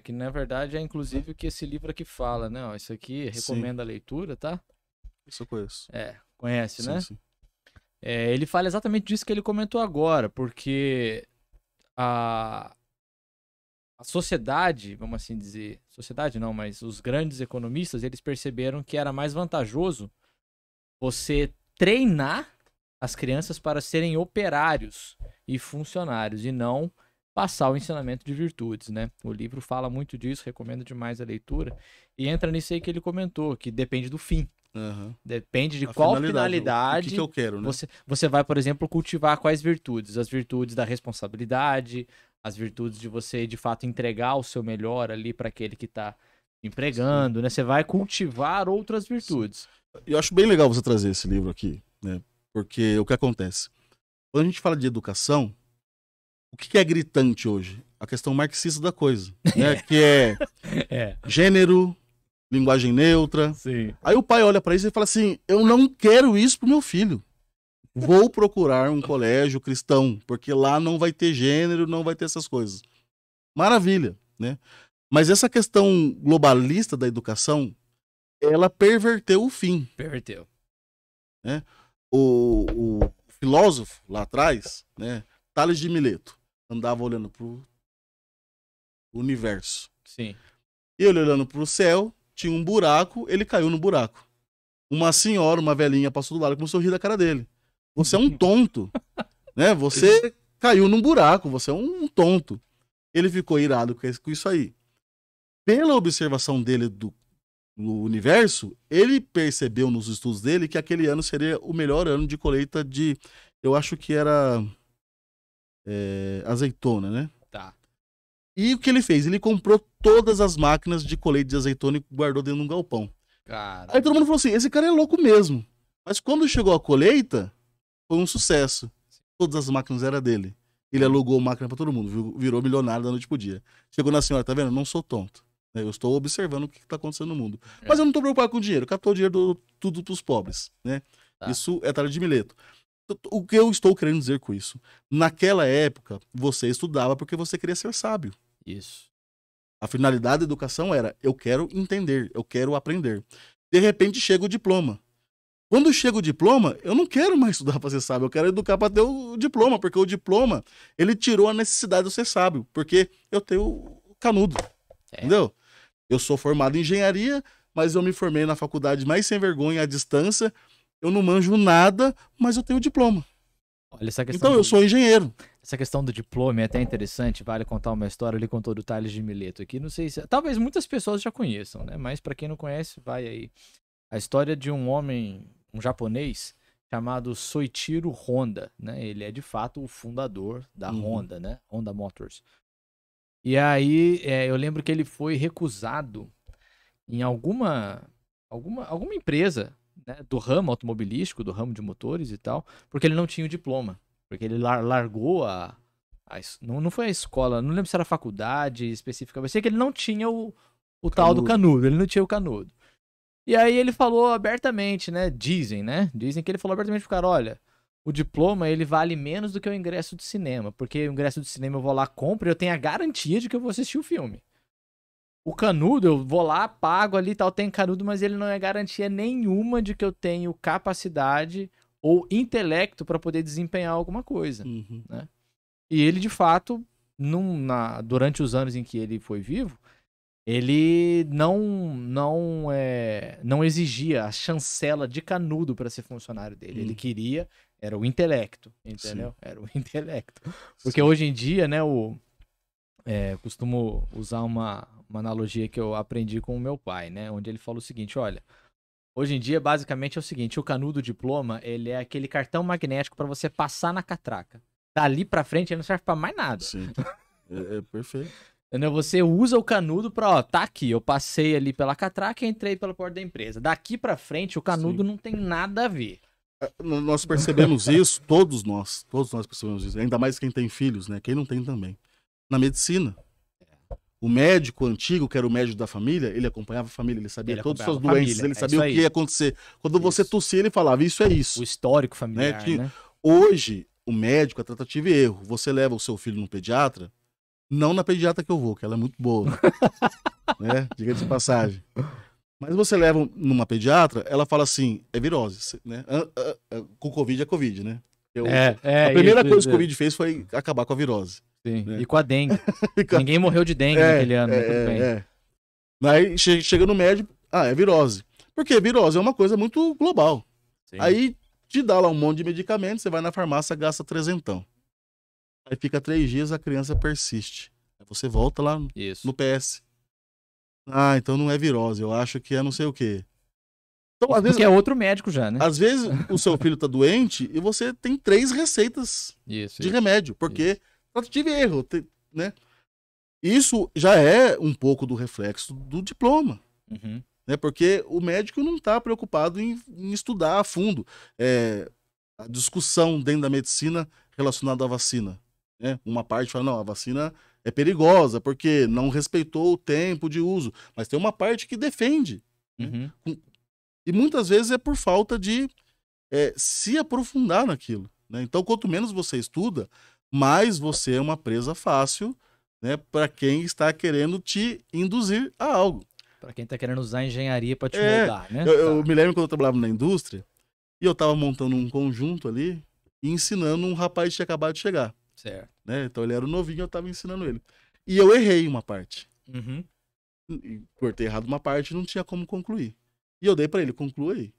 Que na verdade é inclusive o que esse livro aqui fala, né? Ó, isso aqui recomenda a leitura, tá? Isso eu conheço. Conhece, sim, né? Sim. Ele fala exatamente disso que ele comentou agora, porque a sociedade, vamos assim dizer, sociedade não, mas os grandes economistas, eles perceberam que era mais vantajoso você treinar as crianças para serem operários e funcionários, e não passar o ensinamento de virtudes, né? O livro fala muito disso, recomendo demais a leitura. E entra nisso aí que ele comentou, que depende do fim. Depende de qual finalidade o que eu quero, né? Você vai, por exemplo, cultivar quais virtudes? As virtudes da responsabilidade, as virtudes de você, de fato, entregar o seu melhor ali para aquele que está empregando, né? Você vai cultivar outras virtudes. Eu acho bem legal você trazer esse livro aqui, né? Porque o que acontece? Quando a gente fala de educação, o que é gritante hoje? A questão marxista da coisa, né? Que é gênero, linguagem neutra. Sim. Aí o pai olha para isso e fala assim: eu não quero isso pro meu filho. Vou procurar um colégio cristão, porque lá não vai ter gênero, não vai ter essas coisas. Maravilha, né? Mas essa questão globalista da educação, ela perverteu o fim. Perverteu. Né? O filósofo lá atrás, né, Tales de Mileto, andava olhando pro universo. Sim. E ele olhando pro céu, tinha um buraco, ele caiu no buraco. Uma senhora, uma velhinha passou do lado e começou a rir da cara dele. Você é um tonto, né? Você caiu num buraco, você é um tonto. Ele ficou irado com isso aí. Pela observação dele do universo, ele percebeu nos estudos dele que aquele ano seria o melhor ano de colheita de, eu acho que era azeitona, né? Tá. E o que ele fez? Ele comprou todas as máquinas de colheita de azeitona e guardou dentro de um galpão. Cara. Aí todo mundo falou assim, esse cara é louco mesmo. Mas quando chegou a colheita, foi um sucesso. Todas as máquinas eram dele. Ele alugou máquina pra todo mundo, virou milionário da noite pro dia. Chegou na senhora, tá vendo? Não sou tonto. Eu estou observando o que tá acontecendo no mundo. Mas eu não tô preocupado com o dinheiro. Captou o dinheiro tudo pros pobres, né? Tá. Isso é Tales de Mileto. O que eu estou querendo dizer com isso? Naquela época, você estudava porque você queria ser sábio. Isso. A finalidade da educação era, eu quero entender, eu quero aprender. De repente chega o diploma. Quando chega o diploma, eu não quero mais estudar para ser sábio, eu quero educar para ter o diploma, porque o diploma, ele tirou a necessidade de eu ser sábio, porque eu tenho o canudo, entendeu? Eu sou formado em engenharia, mas eu me formei na faculdade mais sem vergonha à distância, eu não manjo nada, mas eu tenho o diploma. Olha, essa questão então eu sou engenheiro. Essa questão do diploma é até interessante, vale contar uma história, ele contou do Tales de Mileto aqui, não sei se... Talvez muitas pessoas já conheçam, né? Mas para quem não conhece, vai aí. A história de um homem, um japonês, chamado Soichiro Honda, né? Ele é de fato o fundador da Honda, né? Honda Motors. E aí, eu lembro que ele foi recusado em alguma empresa, né? Do ramo automobilístico, do ramo de motores e tal, porque ele não tinha o diploma. Porque ele largou não foi a escola, não lembro se era a faculdade específica, mas sei que ele não tinha o tal do canudo, ele não tinha o canudo. E aí ele falou abertamente, né? Dizem que ele falou abertamente pro cara, olha, o diploma ele vale menos do que o ingresso de cinema, porque o ingresso de cinema eu vou lá, compro e eu tenho a garantia de que eu vou assistir o filme. O canudo, eu vou lá, pago ali e tal, tem canudo, mas ele não é garantia nenhuma de que eu tenho capacidade ou intelecto para poder desempenhar alguma coisa, né? E ele, de fato, durante os anos em que ele foi vivo, ele não exigia a chancela de canudo para ser funcionário dele. Ele queria, era o intelecto, entendeu? Sim. Era o intelecto. Porque hoje em dia, né, costumo usar uma analogia que eu aprendi com o meu pai, né, onde ele falou o seguinte, olha, hoje em dia, basicamente, é o seguinte, o canudo diploma, ele é aquele cartão magnético para você passar na catraca. Dali pra frente, ele não serve pra mais nada. Sim, é perfeito. Entendeu? Você usa o canudo pra, tá aqui, eu passei ali pela catraca e entrei pela porta da empresa. Daqui pra frente, o canudo não tem nada a ver. Nós percebemos isso, todos nós percebemos isso. Ainda mais quem tem filhos, né? Quem não tem também. Na medicina. O médico antigo, que era o médico da família, ele acompanhava a família, ele sabia todas as suas doenças, ele sabia o que ia acontecer. Quando você tossia, ele falava, isso é isso. O histórico familiar, né? Hoje, o médico é tratativa e erro. Você leva o seu filho no pediatra, não na pediatra que eu vou, que ela é muito boa. Né? Diga de passagem. Mas você leva numa pediatra, ela fala assim, é virose, né? Com Covid é Covid, né? A primeira coisa que o Covid fez foi acabar com a virose. Sim. Né? E com a dengue. Ninguém morreu de dengue naquele ano, mas tudo bem. Aí chega no médico, é virose. Porque virose é uma coisa muito global. Sim. Aí te dá lá um monte de medicamentos, você vai na farmácia, gasta 300. Aí fica 3 dias, a criança persiste. Aí você volta lá Isso. no PS. Ah, então não é virose, eu acho que é não sei o quê. Então, às vezes, Porque é outro médico já, né? às vezes o seu filho tá doente e você tem 3 receitas Isso. de remédio, porque tentativa e erro, né? Isso já é um pouco do reflexo do diploma, Uhum. né? Porque o médico não está preocupado em estudar a fundo a discussão dentro da medicina relacionada à vacina, né? Uma parte fala, não, a vacina é perigosa porque não respeitou o tempo de uso, mas tem uma parte que defende, né? Uhum. E muitas vezes é por falta de se aprofundar naquilo, né? Então, quanto menos você estuda, mais você é uma presa fácil, né, para quem está querendo te induzir a algo. Pra quem tá querendo usar a engenharia pra te moldar, né? Eu me lembro quando eu trabalhava na indústria e eu estava montando um conjunto ali e ensinando um rapaz que tinha acabado de chegar, Certo. né? Então ele era o novinho, eu estava ensinando ele. E eu errei uma parte. Uhum. Cortei errado uma parte e não tinha como concluir. E eu dei para ele, conclua aí.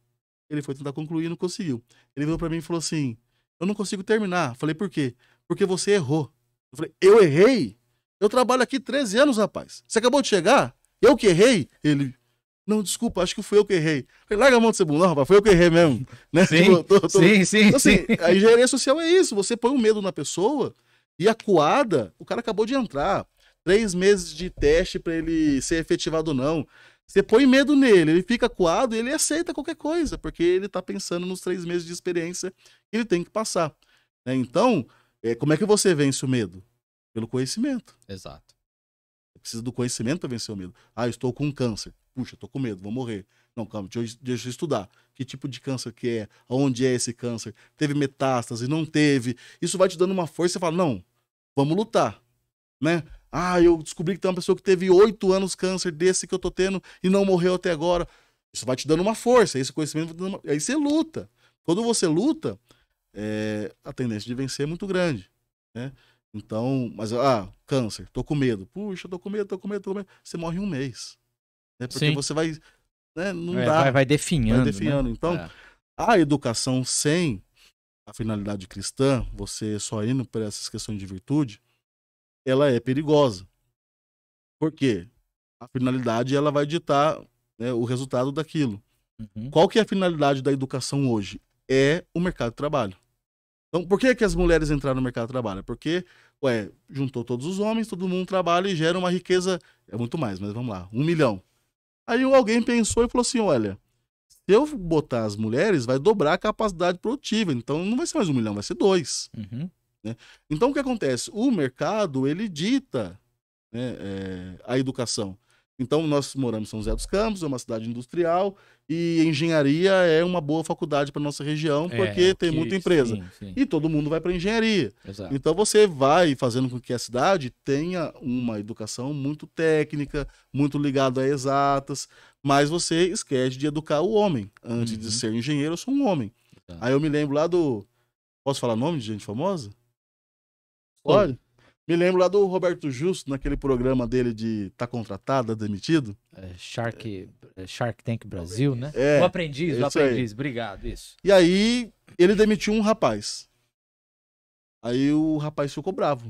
Ele foi tentar concluir e não conseguiu. Ele veio para mim e falou assim, eu não consigo terminar. Falei, por quê? Porque você errou. Eu falei, eu errei? Eu trabalho aqui 13 anos, rapaz. Você acabou de chegar? Eu que errei? Ele, não, desculpa, acho que fui eu que errei. Eu falei, larga a mão de ser burro, não, rapaz, foi eu que errei mesmo. Né? Sim, sim. Então, assim, a engenharia social é isso, você põe um medo na pessoa e acuada, o cara acabou de entrar. 3 meses de teste para ele ser efetivado ou não. Você põe medo nele, ele fica acuado e ele aceita qualquer coisa, porque ele tá pensando nos 3 meses de experiência que ele tem que passar. Né? Então, como é que você vence o medo? Pelo conhecimento. Exato. Você precisa do conhecimento para vencer o medo. Ah, eu estou com câncer. Puxa, estou com medo, vou morrer. Não, calma, deixa eu estudar. Que tipo de câncer que é? Onde é esse câncer? Teve metástase? Não teve? Isso vai te dando uma força e você fala, não, vamos lutar. Né? Ah, eu descobri que tem uma pessoa que teve 8 anos câncer desse que eu tô tendo e não morreu até agora. Isso vai te dando uma força, esse conhecimento vai te dando uma... Aí você luta. Quando você luta, a tendência de vencer é muito grande, né? Então, mas, câncer, tô com medo. Puxa, tô com medo. Você morre em 1 mês. Né? Porque Sim. você vai, né? Não dá. Vai definhando. Vai definhando. Né? Então, a educação sem a finalidade cristã, você só indo por essas questões de virtude, ela é perigosa. Por quê? A finalidade ela vai ditar, né, o resultado daquilo. Uhum. Qual que é a finalidade da educação hoje? É o mercado de trabalho. Então, por que as mulheres entraram no mercado de trabalho? Porque, juntou todos os homens, todo mundo trabalha e gera uma riqueza, é muito mais, mas vamos lá, 1 milhão. Aí alguém pensou e falou assim, olha, se eu botar as mulheres, vai dobrar a capacidade produtiva, então não vai ser mais 1 milhão, vai ser 2. Uhum. Né? Então, o que acontece? O mercado, ele dita, né, a educação. Então, nós moramos em São José dos Campos, é uma cidade industrial, e engenharia é uma boa faculdade para nossa região, porque tem muita empresa. Sim. E todo mundo vai para engenharia. Exato. Então, você vai fazendo com que a cidade tenha uma educação muito técnica, muito ligada a exatas, mas você esquece de educar o homem. Antes de ser engenheiro, eu sou um homem. Exato. Aí eu me lembro lá do... Posso falar nome de gente famosa? Pode? Me lembro lá do Roberto Justo, naquele programa dele de Tá Contratado, Demitido. Shark Tank Brasil, né? O Aprendiz, obrigado, isso. E aí, ele demitiu um rapaz. Aí o rapaz ficou bravo,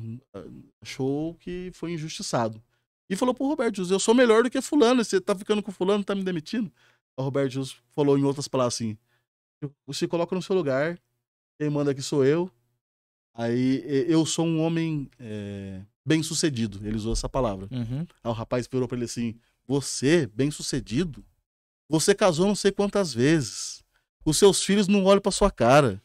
achou que foi injustiçado. E falou pro Roberto Justo, eu sou melhor do que fulano, você tá ficando com fulano, tá me demitindo? O Roberto Justo falou em outras palavras assim, você coloca no seu lugar, quem manda aqui sou eu. Aí, eu sou um homem bem-sucedido. Ele usou essa palavra. Uhum. Aí o rapaz virou pra ele assim, você, bem-sucedido? Você casou não sei quantas vezes. Os seus filhos não olham pra sua cara.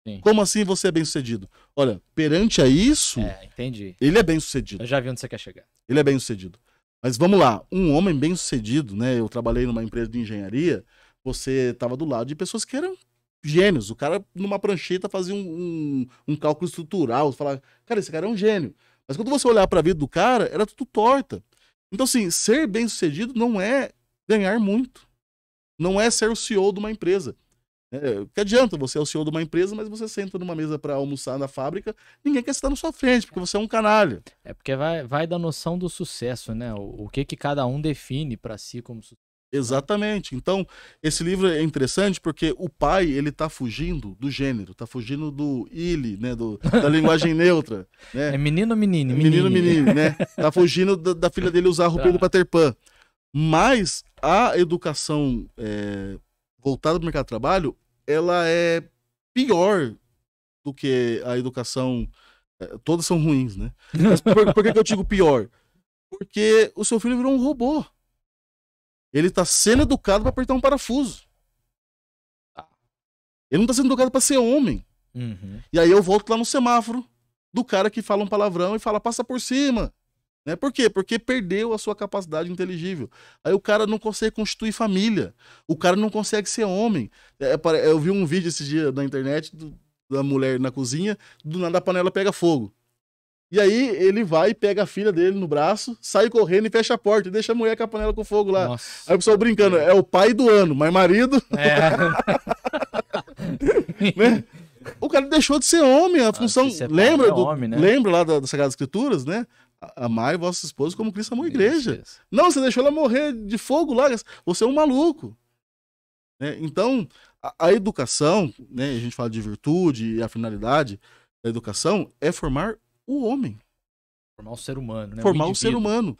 Sim. Como assim você é bem-sucedido? Olha, perante a isso, entendi. Ele é bem-sucedido. Eu já vi onde você quer chegar. Ele é bem-sucedido. Mas vamos lá, um homem bem-sucedido, né? Eu trabalhei numa empresa de engenharia, você tava do lado de pessoas que eram gênios. O cara, numa prancheta, fazia um cálculo estrutural. Você fala, cara, esse cara é um gênio. Mas quando você olhar para a vida do cara, era tudo torta. Então, assim, ser bem-sucedido não é ganhar muito. Não é ser o CEO de uma empresa. Que adianta você é o CEO de uma empresa, mas você senta numa mesa para almoçar na fábrica, ninguém quer estar na sua frente, porque você é um canalha. É porque vai da noção do sucesso, né? O que cada um define para si como sucesso. Exatamente. Então, esse livro é interessante porque o pai, ele tá fugindo do gênero, tá fugindo do ele, né, da linguagem neutra, né? É menino ou menino? Menino, né? Tá fugindo da filha dele usar a roupinha do Peter Pan. Mas a educação voltada para o mercado de trabalho, ela é pior do que a educação. Todas são ruins, né? Mas por que eu digo pior? Porque o seu filho virou um robô. Ele tá sendo educado para apertar um parafuso. Ele não tá sendo educado para ser homem. Uhum. E aí eu volto lá no semáforo do cara que fala um palavrão e fala, passa por cima. Né? Por quê? Porque perdeu a sua capacidade inteligível. Aí o cara não consegue constituir família. O cara não consegue ser homem. Eu vi um vídeo esse dia na internet da mulher na cozinha, do nada a panela pega fogo. E aí ele vai e pega a filha dele no braço, sai correndo e fecha a porta e deixa a mulher com a panela com fogo lá. Nossa. Aí o pessoal brincando, é o pai do ano, mas marido... né? O cara deixou de ser homem, a função... Lembra lá das Sagradas Escrituras, né? Amai vossa esposa como Cristo amou a igreja. Isso. Não, você deixou ela morrer de fogo lá, você é um maluco. Né? Então, a educação, né? A gente fala de virtude e a finalidade da educação é formar o homem. Formar o ser humano, né? Formar o ser humano.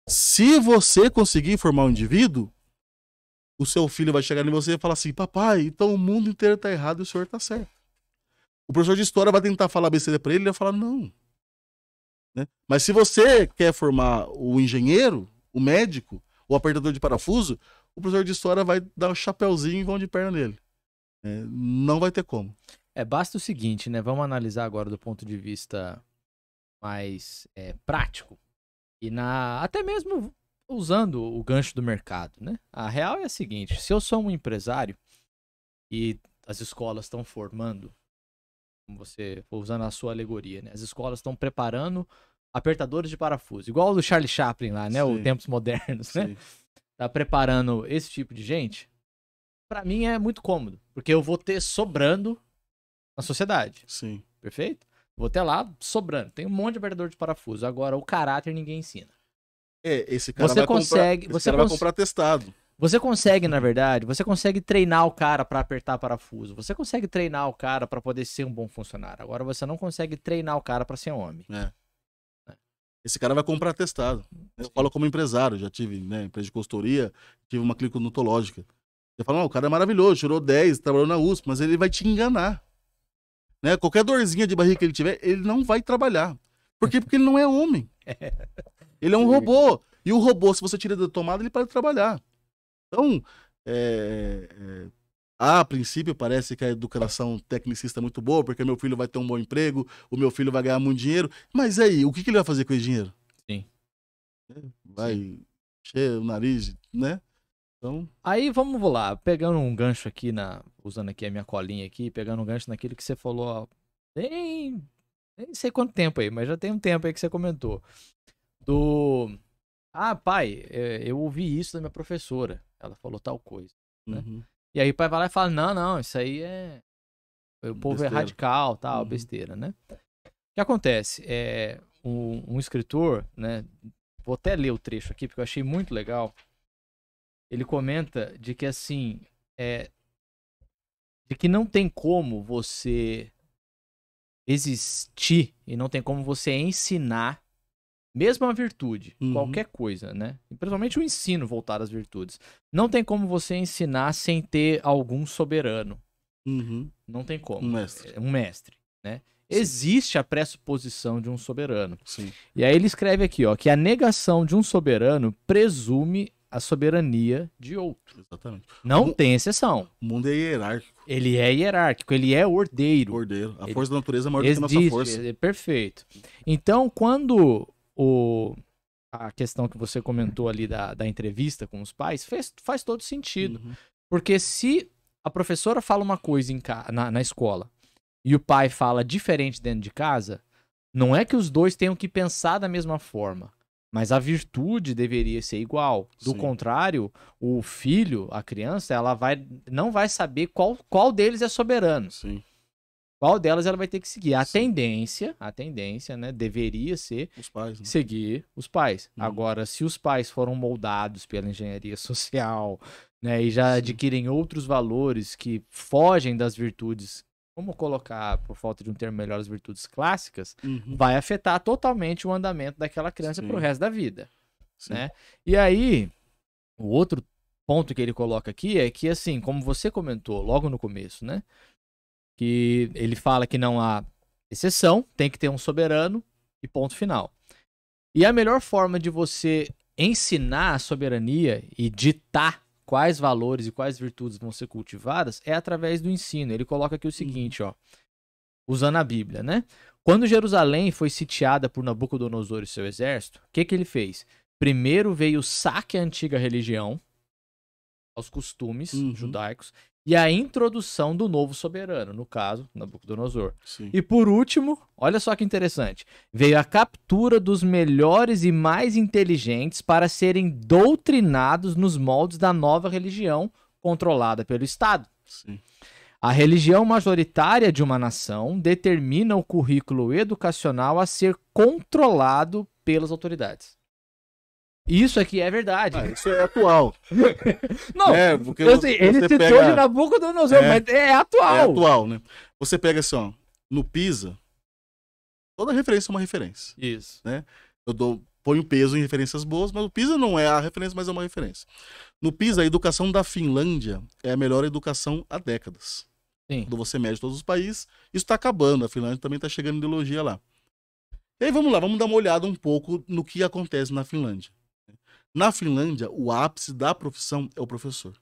Se você conseguir formar um indivíduo, o seu filho vai chegar em você e falar assim, papai, então o mundo inteiro tá errado e o senhor tá certo. O professor de história vai tentar falar besteira pra ele, ele vai falar, não. Né? Mas se você quer formar o engenheiro, o médico, o apertador de parafuso, o professor de história vai dar um chapéuzinho e vão de perna nele. Não vai ter como. Basta o seguinte, né? Vamos analisar agora do ponto de vista mais prático. E até mesmo usando o gancho do mercado, né? A real é a seguinte, se eu sou um empresário e as escolas estão formando, como você for usando a sua alegoria, né? As escolas estão preparando apertadores de parafuso, igual o do Charlie Chaplin lá, né? Os Tempos Modernos, né? Tá preparando esse tipo de gente. Pra mim é muito cômodo, porque eu vou ter sobrando na sociedade. Sim. Perfeito? Vou ter lá sobrando. Tem um monte de apertador de parafuso. Agora, o caráter ninguém ensina. Esse cara vai comprar testado. Você consegue, na verdade, você consegue treinar o cara pra apertar parafuso. Você consegue treinar o cara pra poder ser um bom funcionário. Agora, você não consegue treinar o cara pra ser homem. Esse cara vai comprar testado. Eu falo como empresário, já tive, né, empresa de consultoria, tive uma clínica odontológica. Eu falo, não, o cara é maravilhoso, tirou 10, trabalhou na USP, mas ele vai te enganar. Né? Qualquer dorzinha de barriga que ele tiver, ele não vai trabalhar. Por quê? Porque ele não é homem. Ele é um robô. E o robô, se você tira da tomada, ele para de trabalhar. Então, a princípio parece que a educação tecnicista é muito boa, porque meu filho vai ter um bom emprego, o meu filho vai ganhar muito dinheiro. Mas aí, o que ele vai fazer com esse dinheiro? Sim. Vai encher o nariz, né? Então... Aí vamos lá, pegando um gancho aqui, usando aqui a minha colinha aqui, pegando um gancho naquilo que você falou, ó, nem sei quanto tempo aí, mas já tem um tempo aí que você comentou. Pai, eu ouvi isso da minha professora, ela falou tal coisa, né? Uhum. E aí o pai vai lá e fala, não, isso aí o povo besteira. É radical, tal, besteira, né? O que acontece? Um escritor, né, vou até ler o trecho aqui, porque eu achei muito legal. Ele comenta de que, assim, de que não tem como você existir e não tem como você ensinar, mesmo a virtude, qualquer coisa, né? E principalmente o ensino voltado às virtudes. Não tem como você ensinar sem ter algum soberano. Não tem como. Um mestre, né? Sim. Existe a pressuposição de um soberano. Sim. E aí ele escreve aqui, ó, que a negação de um soberano presume a soberania de outro. Exatamente. Não tem exceção. O mundo é hierárquico. Ele é hierárquico, ele é ordeiro. A força da natureza é maior do que a nossa força. Perfeito. Então, quando a questão que você comentou ali da entrevista com os pais, faz todo sentido. Porque se a professora fala uma coisa na escola e o pai fala diferente dentro de casa, não é que os dois tenham que pensar da mesma forma. Mas a virtude deveria ser igual. Do contrário, o filho, a criança, ela não vai saber qual deles é soberano. Sim. qual delas ela vai ter que seguir. A Sim. tendência, né, deveria ser Os pais, né? seguir os pais. Uhum. Agora, se os pais foram moldados pela engenharia social, né, e já Sim. adquirem outros valores que fogem das virtudes, vamos colocar, por falta de um termo melhor, as virtudes clássicas, Uhum. vai afetar totalmente o andamento daquela criança Sim. pro resto da vida, Sim. né? E aí, o outro ponto que ele coloca aqui é que, assim, como você comentou logo no começo, né, que ele fala que não há exceção, tem que ter um soberano e ponto final. E a melhor forma de você ensinar a soberania e ditar quais valores e quais virtudes vão ser cultivadas é através do ensino. Ele coloca aqui o seguinte, ó, usando a Bíblia, né? Quando Jerusalém foi sitiada por Nabucodonosor e seu exército, o que ele fez? Primeiro veio o saque à antiga religião, aos costumes judaicos, e a introdução do novo soberano, no caso, Nabucodonosor. Sim. E por último, olha só que interessante, veio a captura dos melhores e mais inteligentes para serem doutrinados nos moldes da nova religião controlada pelo Estado. Sim. A religião majoritária de uma nação determina o currículo educacional a ser controlado pelas autoridades. Isso aqui é verdade. Isso é atual. Não, porque ele citou de Nabucodonosor, mas é atual. É atual, né? Você pega assim, ó, no PISA, toda referência é uma referência. Isso. Né? Ponho peso em referências boas, mas o PISA não é a referência, mas é uma referência. No PISA, a educação da Finlândia é a melhor educação há décadas. Sim. Quando você mede todos os países, isso está acabando. A Finlândia também está chegando ideologia lá. E aí vamos lá, vamos dar uma olhada um pouco no que acontece na Finlândia. Na Finlândia, o ápice da profissão é o professor.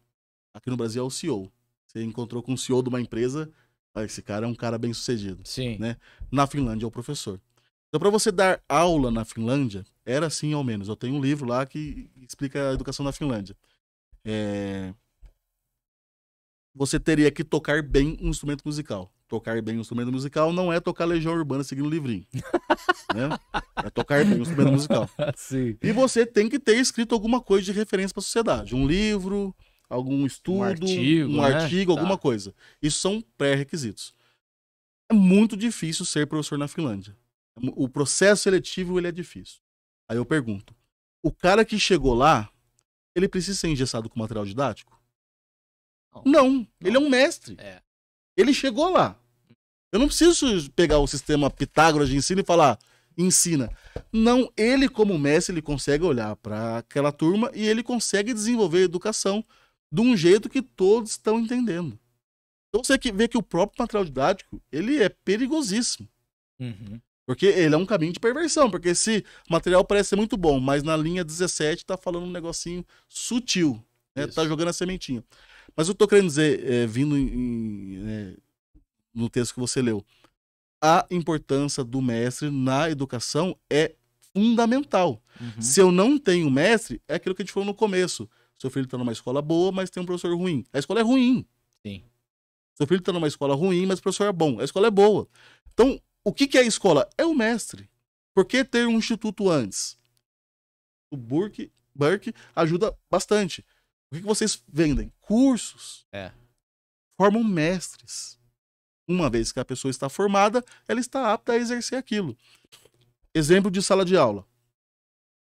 Aqui no Brasil é o CEO. Você encontrou com o CEO de uma empresa, esse cara é um cara bem sucedido. Sim. Né? Na Finlândia é o professor. Então, para você dar aula na Finlândia, era assim ao menos. Eu tenho um livro lá que explica a educação na Finlândia. Você teria que tocar bem um instrumento musical. Tocar bem um instrumento musical não é tocar Legião Urbana seguindo o livrinho. Né? É tocar bem um instrumento musical. Sim. E você tem que ter escrito alguma coisa de referência para a sociedade. Um livro, algum estudo, um artigo, alguma coisa. Isso são pré-requisitos. É muito difícil ser professor na Finlândia. O processo seletivo ele é difícil. Aí eu pergunto, o cara que chegou lá, ele precisa ser engessado com material didático? Não. Ele é um mestre. Ele chegou lá. Eu não preciso pegar o sistema Pitágoras de ensino e falar, ensina. Não, ele como mestre, ele consegue olhar para aquela turma e ele consegue desenvolver a educação de um jeito que todos estão entendendo. Então você vê que o próprio material didático, ele é perigosíssimo. Uhum. Porque ele é um caminho de perversão. Porque se o material parece ser muito bom, mas na linha 17 tá falando um negocinho sutil. Né? Tá jogando a sementinha. Mas eu tô querendo dizer, vindo no texto que você leu, a importância do mestre na educação é fundamental. Uhum. Se eu não tenho mestre, é aquilo que a gente falou no começo. Seu filho tá numa escola boa, mas tem um professor ruim. A escola é ruim. Sim. Seu filho tá numa escola ruim, mas o professor é bom. A escola é boa. Então, o que é a escola? É o mestre. Por que ter um instituto antes? O Burke ajuda bastante. O que vocês vendem? Cursos. Formam mestres. Uma vez que a pessoa está formada, ela está apta a exercer aquilo. Exemplo de sala de aula.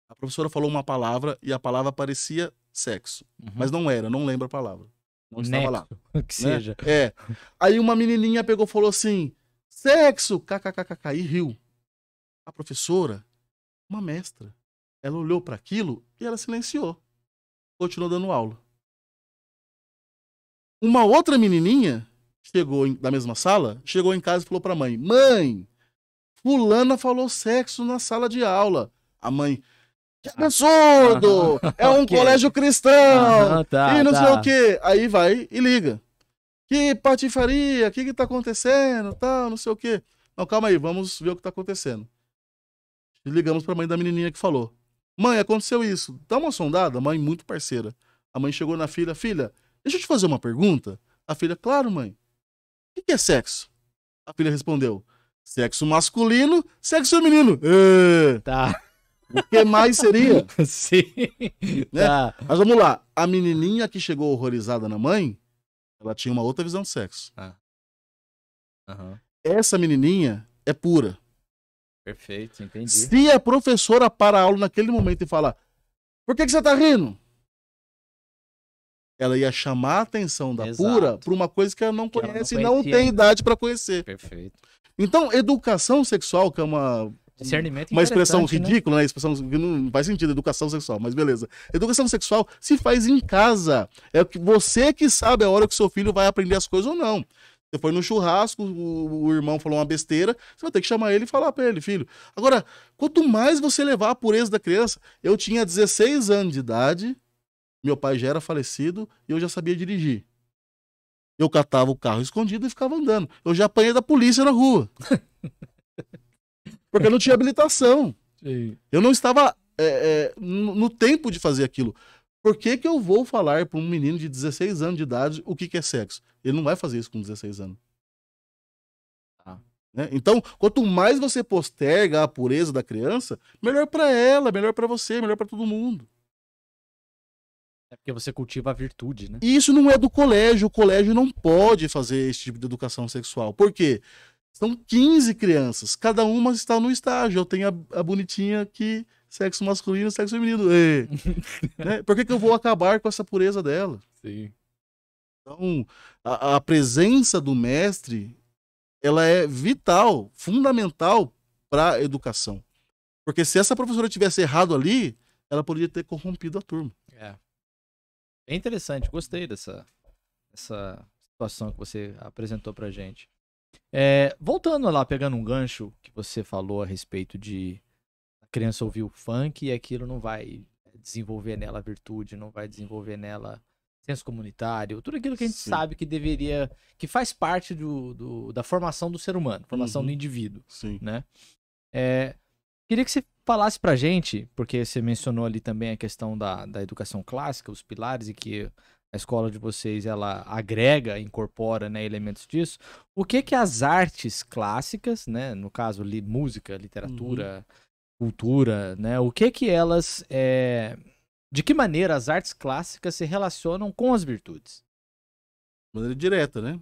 A professora falou uma palavra e a palavra parecia sexo. Mas não era, não lembro a palavra. Não estava lá. Que seja. Aí uma menininha pegou e falou assim, sexo, kkkk, e riu. A professora, uma mestra, ela olhou para aquilo e ela silenciou. Continuou dando aula. Uma outra menininha chegou da mesma sala, chegou em casa e falou pra mãe, mãe, fulana falou sexo na sala de aula. A mãe, que absurdo! É um colégio cristão! E não sei o quê. Aí vai e liga. Que patifaria, o que tá acontecendo, tal, não sei o quê. Não, calma aí, vamos ver o que tá acontecendo. E ligamos pra mãe da menininha que falou. Mãe, aconteceu isso. Dá uma sondada, mãe muito parceira. A mãe chegou na filha, deixa eu te fazer uma pergunta. A filha, claro, mãe. O que é sexo? A filha respondeu, sexo masculino, sexo feminino. Tá. O que mais seria? Sim. Né? Tá. Mas vamos lá. A menininha que chegou horrorizada na mãe, ela tinha uma outra visão de sexo. Uhum. essa menininha é pura. Perfeito, entendi. Se a professora para a aula naquele momento e falar, por que você tá rindo? Ela ia chamar a atenção da pura para uma coisa que ela não conhece e não tem idade para conhecer. Perfeito. Então, educação sexual, que é uma expressão ridícula, né? Expressão que não faz sentido, educação sexual, mas beleza. Educação sexual se faz em casa. É você que sabe a hora que seu filho vai aprender as coisas ou não. Você foi no churrasco, o irmão falou uma besteira, você vai ter que chamar ele e falar pra ele, filho. Agora, quanto mais você levar a pureza da criança, eu tinha 16 anos de idade, meu pai já era falecido e eu já sabia dirigir. Eu catava o carro escondido e ficava andando. Eu já apanhei da polícia na rua. Porque eu não tinha habilitação. Sim. Eu não estava no tempo de fazer aquilo. Por que eu vou falar para um menino de 16 anos de idade o que é sexo? Ele não vai fazer isso com 16 anos. Né? Então, quanto mais você posterga a pureza da criança, melhor para ela, melhor para você, melhor para todo mundo. É porque você cultiva a virtude, né? E isso não é do colégio. O colégio não pode fazer esse tipo de educação sexual. Por quê? São 15 crianças. Cada uma está no estágio. Eu tenho a bonitinha aqui, sexo masculino e sexo feminino. Né? Por que eu vou acabar com essa pureza dela? Sim. Então, a presença do mestre, ela é vital, fundamental para a educação. Porque se essa professora tivesse errado ali, ela poderia ter corrompido a turma. É interessante, gostei dessa situação que você apresentou pra gente. Voltando lá, pegando um gancho que você falou a respeito de a criança ouvir o funk e aquilo não vai desenvolver nela virtude, não vai desenvolver nela senso comunitário, tudo aquilo que a gente sabe que deveria, que faz parte da formação do ser humano, formação do indivíduo. Sim. Né? Queria que você falasse pra gente, porque você mencionou ali também a questão da educação clássica, os pilares, e que a escola de vocês, ela agrega, incorpora, né, elementos disso. O que as artes clássicas, né, no caso música, literatura, cultura, né, o que elas, de que maneira as artes clássicas se relacionam com as virtudes? De maneira direta, né?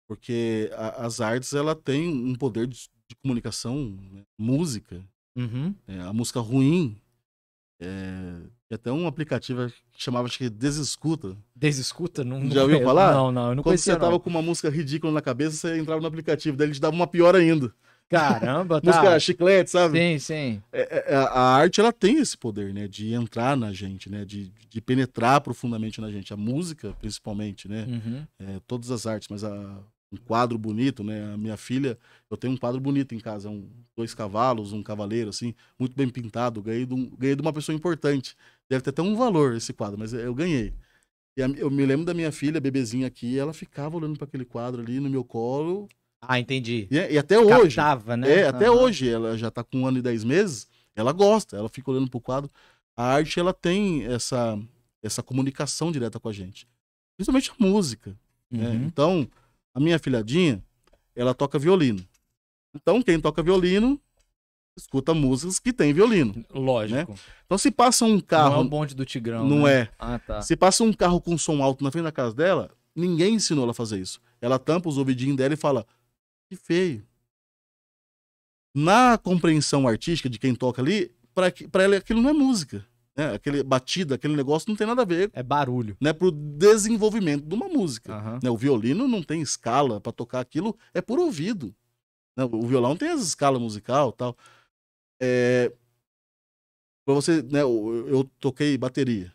Porque as artes, ela tem um poder de comunicação, né? Música. A música ruim, tem até um aplicativo que chamava, acho que Desescuta. Desescuta? Não já ouviu falar? Não, eu não conhecia. Quando você tava com uma música ridícula na cabeça, você entrava no aplicativo, daí ele te dava uma pior ainda. Caramba, tá. Música chiclete, sabe? Sim, sim. A arte, ela tem esse poder, né? De entrar na gente, né? De penetrar profundamente na gente. A música, principalmente, né? Todas as artes, mas um quadro bonito, né? A minha filha, eu tenho um quadro bonito em casa, 2 cavalos, um cavaleiro, assim, muito bem pintado. Ganhei de uma pessoa importante. Deve ter até um valor esse quadro, mas eu ganhei. E eu me lembro da minha filha, bebezinha aqui, ela ficava olhando para aquele quadro ali no meu colo. Entendi. E até hoje. Captava, né? Até hoje, ela já tá com 1 ano e 10 meses, ela gosta, ela fica olhando pro quadro. A arte, ela tem essa comunicação direta com a gente. Principalmente a música. Né? Então, a minha filhadinha, ela toca violino. Então, quem toca violino, escuta músicas que tem violino. Lógico. Né? Então, se passa um carro... Não é o bonde do Tigrão, Não né? Tá. Se passa um carro com som alto na frente da casa dela, ninguém ensinou ela a fazer isso. Ela tampa os ouvidinhos dela e fala, que feio. Na compreensão artística de quem toca ali, pra ela aquilo não é música. Né? Aquele batida, aquele negócio não tem nada a ver. É barulho. Né? Pro desenvolvimento de uma música. Né? O violino não tem escala para tocar aquilo, é por ouvido. Né? O violão tem as escalas musical e tal. Pra você, né? Eu toquei bateria,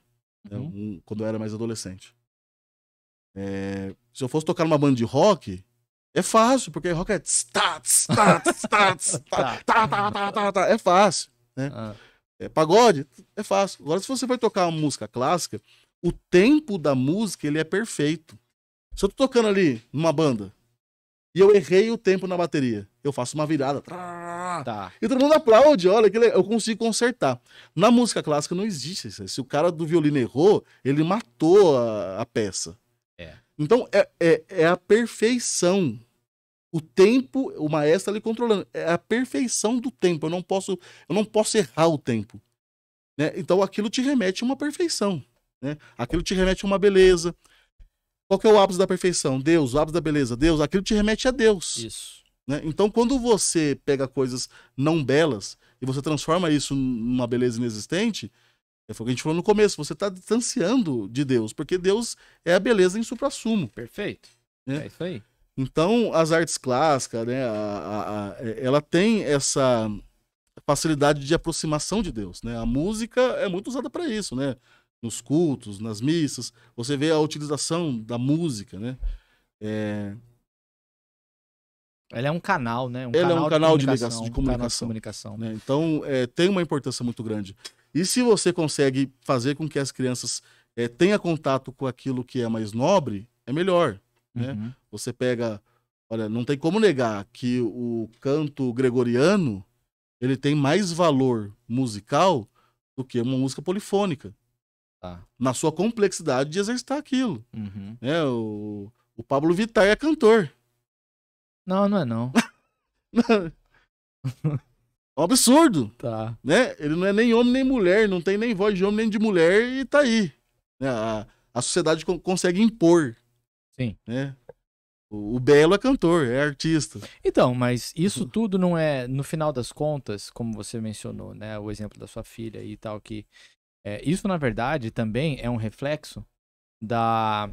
né? Quando eu era mais adolescente. Se eu fosse tocar numa banda de rock, é fácil, porque rock é é fácil, né? Pagode, é fácil. Agora, se você vai tocar uma música clássica, o tempo da música, ele é perfeito. Se eu tô tocando ali numa banda e eu errei o tempo na bateria, eu faço uma virada. E todo mundo aplaude, olha, que eu consigo consertar. Na música clássica não existe isso. Se o cara do violino errou, ele matou a peça. Então, é a perfeição. O tempo, o maestro ali controlando. É a perfeição do tempo. Eu não posso errar o tempo. Né? Então, aquilo te remete a uma perfeição. Né? Aquilo te remete a uma beleza. Qual que é o ápice da perfeição? Deus. O ápice da beleza? Deus. Aquilo te remete a Deus. Isso. né? Então, quando você pega coisas não belas e você transforma isso numa beleza inexistente, foi o que a gente falou no começo, você está distanciando de Deus, porque Deus é a beleza em suprassumo. Perfeito. Né? É isso aí. Então, as artes clássicas, né, ela tem essa facilidade de aproximação de Deus, né? A música é muito usada para isso, né? Nos cultos, nas missas, você vê a utilização da música, né? Ela é um canal, né? Um Ela é um canal de canal de comunicação. ligação, de Um canal de comunicação, comunicação. né? Então, tem uma importância muito grande. E se você consegue fazer com que as crianças tenham contato com aquilo que é mais nobre, é melhor, né? Uhum. Você pega, olha, não tem como negar que o canto gregoriano ele tem mais valor musical do que uma música polifônica. Tá. Na sua complexidade de exercitar aquilo. Uhum. Né? O Pablo Vittar é cantor. Não, não é não. É um absurdo. Tá. Né? Ele não é nem homem nem mulher, não tem nem voz de homem nem de mulher e tá aí. Né? A sociedade consegue impor. Sim. Né? O belo é cantor, é artista. Então, mas isso tudo não é, no final das contas, como você mencionou, né? O exemplo da sua filha e tal, que isso, na verdade, também é um reflexo da...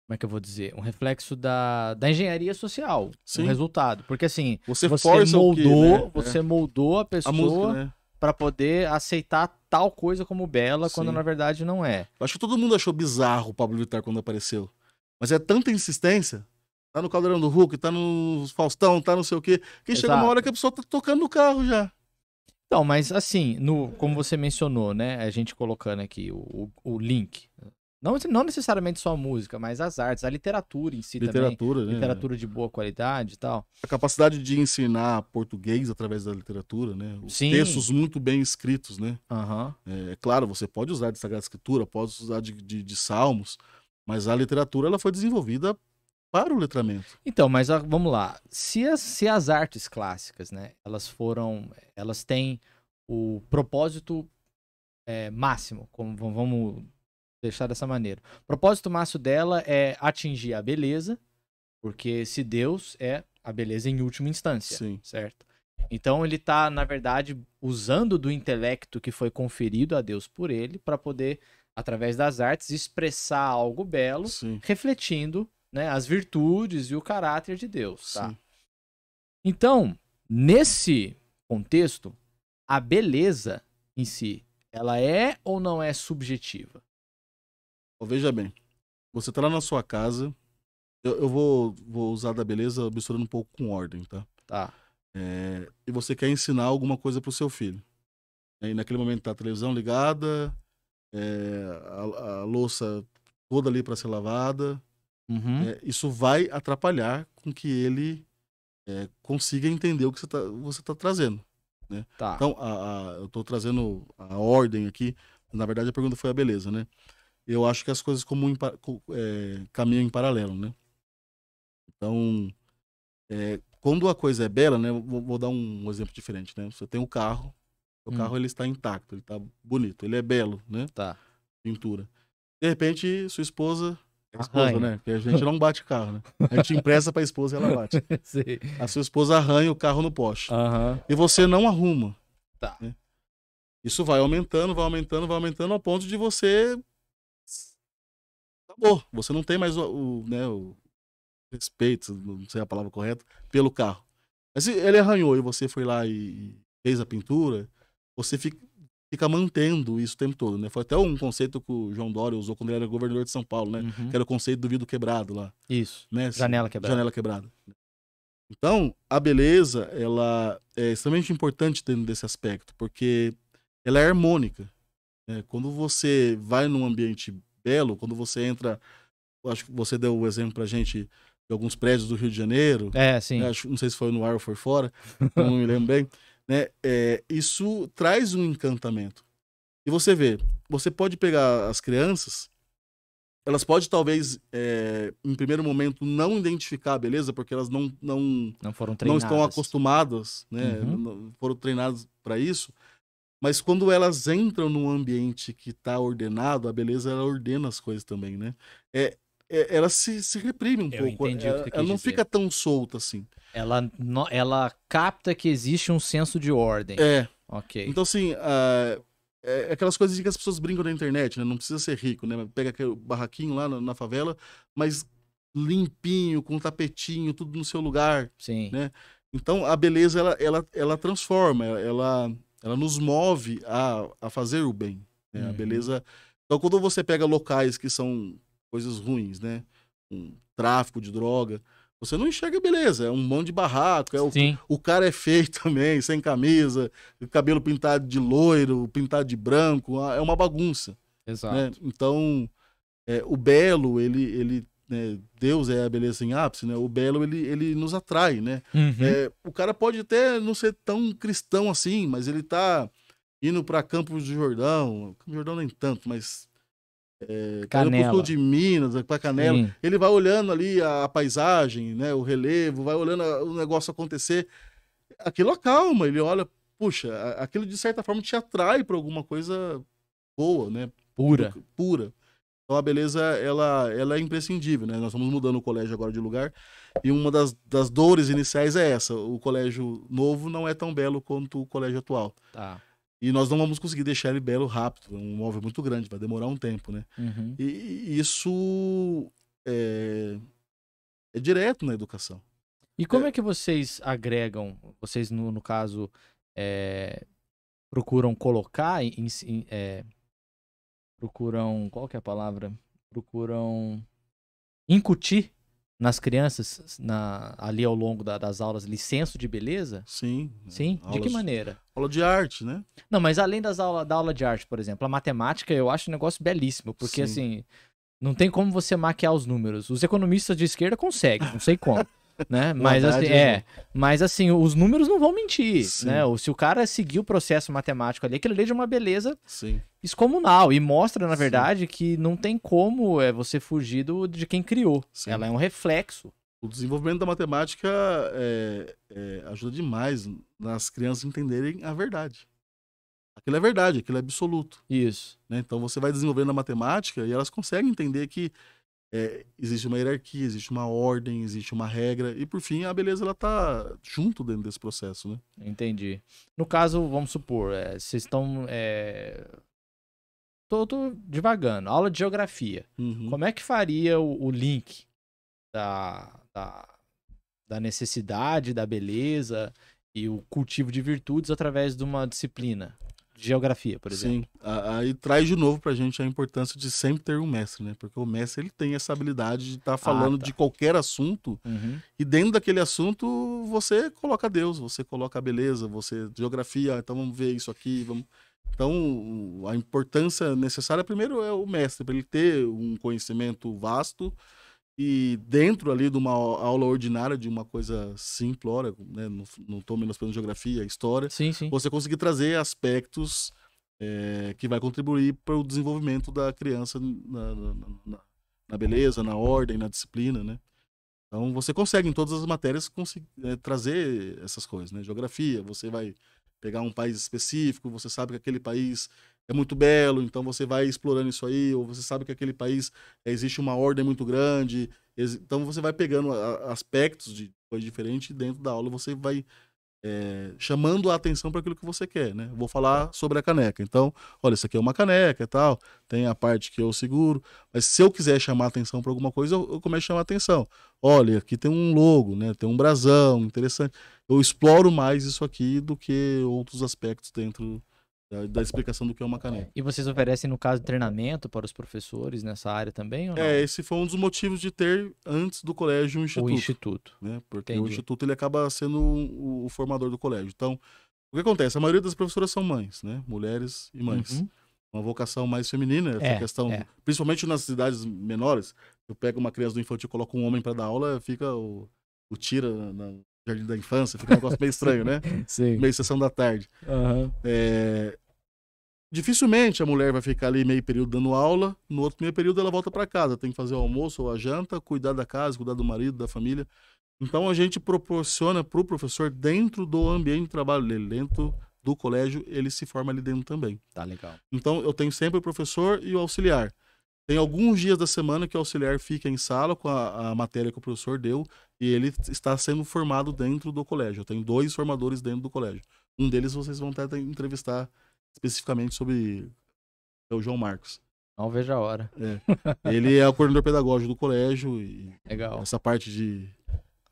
Como é que eu vou dizer? Um reflexo da engenharia social. Sim. Um resultado. Porque assim, você força moldou, né? você moldou a pessoa música, né? para poder aceitar tal coisa como bela, quando Sim. na verdade não é. Eu acho que todo mundo achou bizarro o Pablo Vittar quando apareceu. Mas é tanta insistência. Tá no Caldeirão do Hulk, tá no Faustão, tá não sei o quê. Que chega uma hora que a pessoa tá tocando no carro já. Então, mas assim, como você mencionou, né? A gente colocando aqui o link. Não necessariamente só a música, mas as artes, a literatura em si também. Né? Literatura de boa qualidade e tal. A capacidade de ensinar português através da literatura, né? Os Sim. textos muito bem escritos, né? Uhum. É claro, você pode usar de Sagrada Escritura, pode usar de salmos, mas a literatura ela foi desenvolvida para o letramento. Então, mas vamos lá. Se as artes clássicas, né, elas têm o propósito máximo, vamos deixar dessa maneira. O propósito máximo dela é atingir a beleza, porque se Deus é a beleza em última instância, Sim. certo? Então ele está, na verdade, usando do intelecto que foi conferido a Deus por ele para poder, através das artes, expressar algo belo, Sim. refletindo, né, as virtudes e o caráter de Deus, tá? Sim. Então, nesse contexto, a beleza em si, ela é ou não é subjetiva? Veja bem, você tá lá na sua casa, eu vou usar da beleza misturando um pouco com ordem, tá? Tá. E você quer ensinar alguma coisa pro seu filho. E naquele momento tá a televisão ligada, a louça toda ali para ser lavada. Uhum. Isso vai atrapalhar com que ele consiga entender o que você tá trazendo. Né? Tá. Então, eu tô trazendo a ordem aqui. Na verdade, a pergunta foi a beleza, né? Eu acho que as coisas caminham em paralelo, né? Então, quando a coisa é bela, né? Vou dar um exemplo diferente, né? Você tem um carro, o carro ele está intacto, ele está bonito, ele é belo, né? Tá. Pintura. De repente, sua esposa, Arranha. né? Porque a gente não bate carro, né? A gente empresta pra esposa e ela bate. Sim. A sua esposa arranha o carro no poste. Uhum. E você não arruma. Tá. Né? Isso vai aumentando ao ponto de você... Acabou. Você não tem mais o respeito, não sei a palavra correta, pelo carro. Mas se ele arranhou e você foi lá e fez a pintura, você fica mantendo isso o tempo todo, né? Foi até um conceito que o João Dória usou quando ele era governador de São Paulo, né? Uhum. Que era o conceito do vidro quebrado lá. Isso. Né? Janela quebrada. Janela quebrada. Então, a beleza, ela é extremamente importante dentro desse aspecto, porque ela é harmônica. Né? Quando você vai num ambiente belo, quando você entra... Acho que você deu o exemplo pra gente de alguns prédios do Rio de Janeiro. Sim. Né? Não sei se foi no ar ou foi fora, não me lembro bem. Né? Isso traz um encantamento. E você vê, você pode pegar as crianças, elas podem talvez, em primeiro momento, não identificar a beleza, porque elas não foram treinadas. Não estão acostumadas, né? Não foram treinadas para isso. Mas quando elas entram num ambiente que está ordenado, a beleza ela ordena as coisas também, né? ela se reprime um Eu pouco. entendi o que você Ela quis não dizer. fica tão solta assim. Ela capta que existe um senso de ordem. É. Ok. Então, assim, aquelas coisas que as pessoas brincam na internet, né? Não precisa ser rico, né? Pega aquele barraquinho lá na favela, mas limpinho, com um tapetinho, tudo no seu lugar, Sim. né? Então, a beleza, ela transforma, ela nos move a fazer o bem, né? A Uhum. beleza... Então, quando você pega locais que são coisas ruins, né? Um tráfico de droga, você não enxerga beleza, é um monte de barraco, Sim. o cara é feio também, sem camisa, cabelo pintado de loiro, pintado de branco, é uma bagunça, Exato. né? Então, o belo, né, Deus é a beleza em ápice, né? O belo, ele nos atrai, né? Uhum. O cara pode até não ser tão cristão assim, mas ele tá indo pra Campos do Jordão, Campos do Jordão nem tanto, mas tá indo pro sul Canela. de Minas, pra Canela, Sim. ele vai olhando ali a paisagem, né, o relevo, vai olhando o negócio acontecer, aquilo acalma, ele olha, puxa, aquilo de certa forma te atrai pra alguma coisa boa, né, Pura. pura. Então a beleza, ela é imprescindível, né, nós estamos mudando o colégio agora de lugar, e uma das dores iniciais é essa, o colégio novo não é tão belo quanto o colégio atual. Tá. E nós não vamos conseguir deixar ele belo rápido, é um móvel muito grande, vai demorar um tempo, né? Uhum. E isso é direto na educação. E como é que vocês agregam, vocês no caso, procuram colocar, procuram, qual que é a palavra? Procuram incutir nas crianças, ali ao longo das aulas, senso de beleza? Sim. Sim? De que maneira? Aula de arte, né? Não, mas além da aula de arte, por exemplo, a matemática eu acho um negócio belíssimo, porque Sim. assim, não tem como você maquiar os números. Os economistas de esquerda conseguem, não sei como. Né? Mas assim, os números não vão mentir, Sim. né? Se o cara seguir o processo matemático ali, aquilo ali é de uma beleza Sim. descomunal e mostra, na verdade, que não tem como você fugir de quem criou. Sim. Ela é um reflexo. O desenvolvimento da matemática ajuda demais nas crianças entenderem a verdade. Aquilo é verdade, aquilo é absoluto. Isso. Né? Então você vai desenvolvendo a matemática e elas conseguem entender que existe uma hierarquia, existe uma ordem, existe uma regra, e por fim a beleza ela tá junto dentro desse processo, né? Entendi. No caso, vamos supor, vocês estão... Tô divagando. Aula de geografia. Uhum. Como é que faria o link da necessidade, da beleza e o cultivo de virtudes através de uma disciplina? Geografia, por exemplo. Sim, aí traz de novo pra gente a importância de sempre ter um mestre, né? Porque o mestre ele tem essa habilidade de estar falando de qualquer assunto e dentro daquele assunto você coloca Deus, você coloca a beleza, geografia, então vamos ver isso aqui, vamos... Então a importância necessária primeiro é o mestre, para ele ter um conhecimento vasto e dentro ali de uma aula ordinária, de uma coisa simplória, né? Não estou menosprezando geografia, história, sim, sim. você conseguir trazer aspectos que vai contribuir para o desenvolvimento da criança na beleza, na ordem, na disciplina, né? Então você consegue em todas as matérias trazer essas coisas, né? Geografia, você vai pegar um país específico, você sabe que aquele país é muito belo, então você vai explorando isso aí, ou você sabe que aquele país existe uma ordem muito grande, então você vai pegando aspectos de coisa diferente e dentro da aula você vai chamando a atenção para aquilo que você quer, né? Vou falar sobre a caneca, então, olha, isso aqui é uma caneca e tal, tem a parte que eu seguro, mas se eu quiser chamar a atenção para alguma coisa, eu começo a chamar a atenção. Olha, aqui tem um logo, né? Tem um brasão, interessante. Eu exploro mais isso aqui do que outros aspectos dentro da explicação do que é uma caneca. E vocês oferecem, no caso, treinamento para os professores nessa área também, ou não? Esse foi um dos motivos de ter, antes do colégio, um instituto. O instituto. Né? Porque Entendi. o instituto ele acaba sendo o formador do colégio. Então, o que acontece? A maioria das professoras são mães, né? Mulheres e mães. Uma vocação mais feminina, essa questão, principalmente nas cidades menores. Eu pego uma criança do infantil, coloco um homem para dar aula, fica o tira no jardim da infância, fica um negócio meio estranho, né? Sim. Meio sessão da tarde. Dificilmente a mulher vai ficar ali meio período dando aula, no outro meio período ela volta para casa, tem que fazer o almoço ou a janta, cuidar da casa, cuidar do marido, da família. Então a gente proporciona para o professor, dentro do ambiente de trabalho dele, dentro do colégio, ele se forma ali dentro também. Tá legal. Então eu tenho sempre o professor e o auxiliar. Tem alguns dias da semana que o auxiliar fica em sala com a matéria que o professor deu e ele está sendo formado dentro do colégio. Eu tenho 2 formadores dentro do colégio. Um deles vocês vão até entrevistar especificamente sobre o João Marcos. Não vejo a hora. Ele é o coordenador pedagógico do colégio e Legal. essa parte de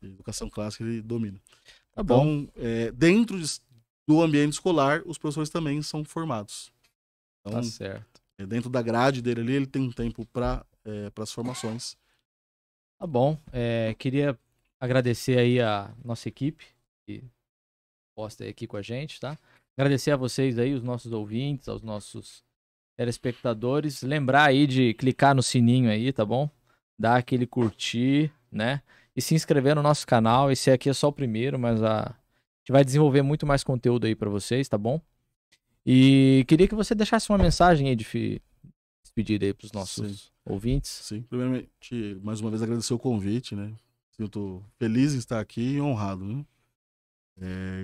educação clássica ele domina. Tá bom. Então, dentro do ambiente escolar, os professores também são formados. Então, Tá certo. dentro da grade dele ali, ele tem um tempo para as formações. Tá bom. Queria agradecer aí a nossa equipe que posta aqui com a gente, tá? Agradecer a vocês aí, os nossos ouvintes, aos nossos telespectadores. Lembrar aí de clicar no sininho aí, tá bom? Dar aquele curtir, né? E se inscrever no nosso canal. Esse aqui é só o primeiro, mas a gente vai desenvolver muito mais conteúdo aí pra vocês, tá bom? E queria que você deixasse uma mensagem aí de despedida aí pros nossos ouvintes. Sim, primeiramente, mais uma vez agradecer o convite, né? Eu tô feliz em estar aqui e honrado, né?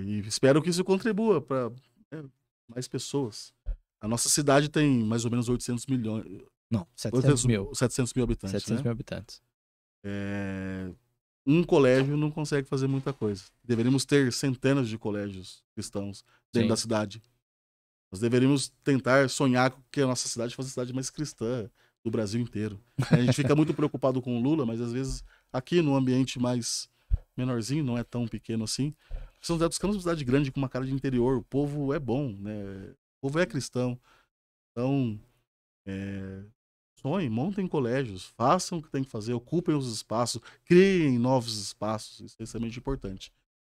E espero que isso contribua para mais pessoas. A nossa cidade tem mais ou menos 800 milhões. Não, 700 mil. 700 mil habitantes. 700 né? mil habitantes. Um colégio não consegue fazer muita coisa. Deveríamos ter centenas de colégios cristãos dentro da cidade. Nós deveríamos tentar sonhar com que a nossa cidade fosse a cidade mais cristã do Brasil inteiro. A gente fica muito preocupado com o Lula, mas às vezes aqui no ambiente mais menorzinho, não é tão pequeno assim, São José dos Campos é uma cidade grande com uma cara de interior. O povo é bom, né? O povo é cristão. Então, sonhem, montem colégios, façam o que tem que fazer, ocupem os espaços, criem novos espaços. Isso é extremamente importante.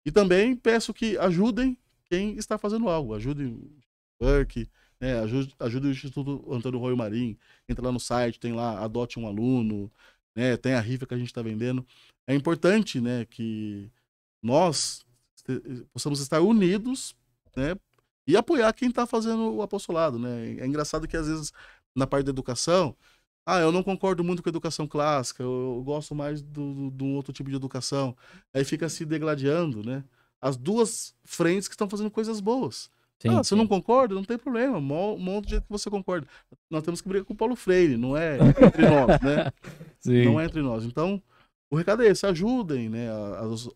E também peço que ajudem quem está fazendo algo. Ajudem o Work, né? Ajude o Instituto Antônio Royo Marim. Entra lá no site, tem lá Adote um Aluno, né? Tem a rifa que a gente está vendendo. É importante, né, que nós possamos estar unidos, né, e apoiar quem está fazendo o apostolado, né? É engraçado que às vezes na parte da educação, eu não concordo muito com a educação clássica, eu gosto mais de um outro tipo de educação. Aí fica se degladiando, né? As duas frentes que estão fazendo coisas boas. Sim, você não concorda? Não tem problema, monta do jeito que você concorda. Nós temos que brigar com o Paulo Freire, não é entre nós, né? Sim. Não é entre nós. Então, o recado é esse, ajudem, né,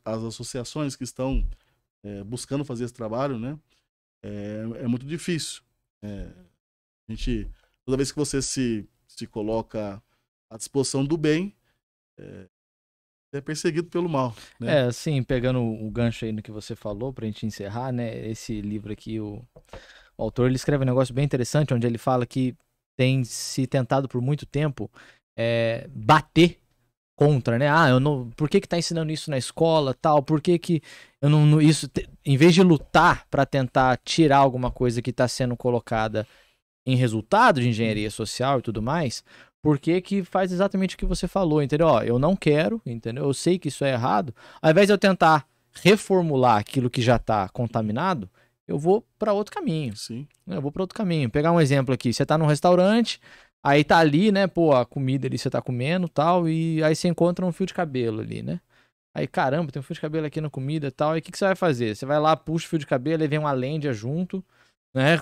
as associações que estão buscando fazer esse trabalho, né? É muito difícil. A gente, toda vez que você se coloca à disposição do bem, é perseguido pelo mal. Né? Assim, pegando o gancho aí no que você falou, pra gente encerrar, né? Esse livro aqui, o autor, ele escreve um negócio bem interessante, onde ele fala que tem se tentado por muito tempo bater contra, né? Por que tá ensinando isso na escola, tal? Por que eu não isso, em vez de lutar para tentar tirar alguma coisa que está sendo colocada em resultado de engenharia social e tudo mais, por que faz exatamente o que você falou, entendeu? Eu não quero, entendeu? Eu sei que isso é errado. Ao invés de eu tentar reformular aquilo que já está contaminado, eu vou para outro caminho. Sim. Eu vou para outro caminho. Pegar um exemplo aqui, você tá num restaurante, aí tá ali, né, a comida ali você tá comendo e tal, e aí você encontra um fio de cabelo ali, né? Aí, caramba, tem um fio de cabelo aqui na comida e tal, aí o que você vai fazer? Você vai lá, puxa o fio de cabelo, aí vem uma lêndia junto, né,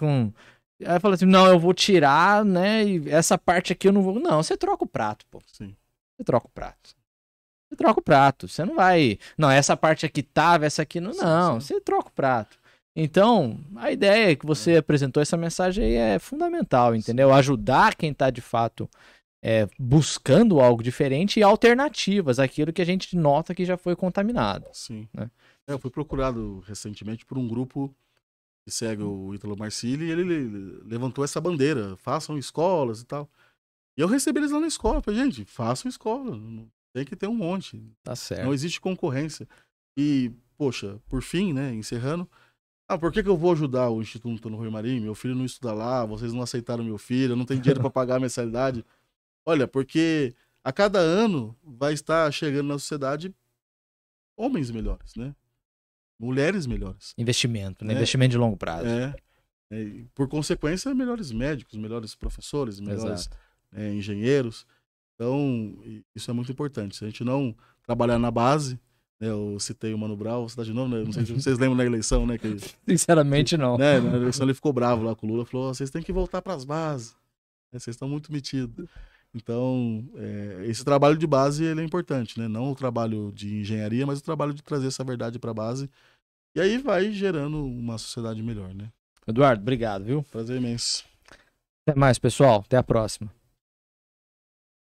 Aí fala assim, não, eu vou tirar, né, e essa parte aqui eu não vou... Não, você troca o prato, pô. Sim. Você troca o prato. Você troca o prato, você não vai... Não, essa parte aqui tava, essa aqui não... Não, você troca o prato. Então, a ideia que você apresentou, essa mensagem aí é fundamental, entendeu? Ajudar quem tá, de fato, buscando algo diferente e alternativas, aquilo que a gente nota que já foi contaminado. Sim. Né? Eu fui procurado recentemente por um grupo que segue o Ítalo Marcilli e ele levantou essa bandeira, façam escolas e tal. E eu recebi eles lá na escola, falei, gente, façam escola, tem que ter um monte. Tá certo. Não existe concorrência. E, poxa, por fim, né, encerrando, por que eu vou ajudar o Instituto Antônio Royo Marim? Meu filho não estuda lá, vocês não aceitaram meu filho, eu não tenho dinheiro para pagar a mensalidade. Olha, porque a cada ano vai estar chegando na sociedade homens melhores, né? Mulheres melhores. Investimento, né? Investimento de longo prazo. Por consequência, melhores médicos, melhores professores, melhores engenheiros. Então, isso é muito importante. Se a gente não trabalhar na base, né, eu citei o Mano Brown, cidade de novo, né? Não sei se vocês lembram na eleição, né? Sinceramente, não. Né, na eleição ele ficou bravo lá com o Lula, falou, vocês têm que voltar para as bases. Vocês estão muito metidos. Então, esse trabalho de base ele é importante, né? Não o trabalho de engenharia, mas o trabalho de trazer essa verdade para a base. E aí vai gerando uma sociedade melhor, né? Eduardo, obrigado, viu? Prazer imenso. Até mais, pessoal. Até a próxima.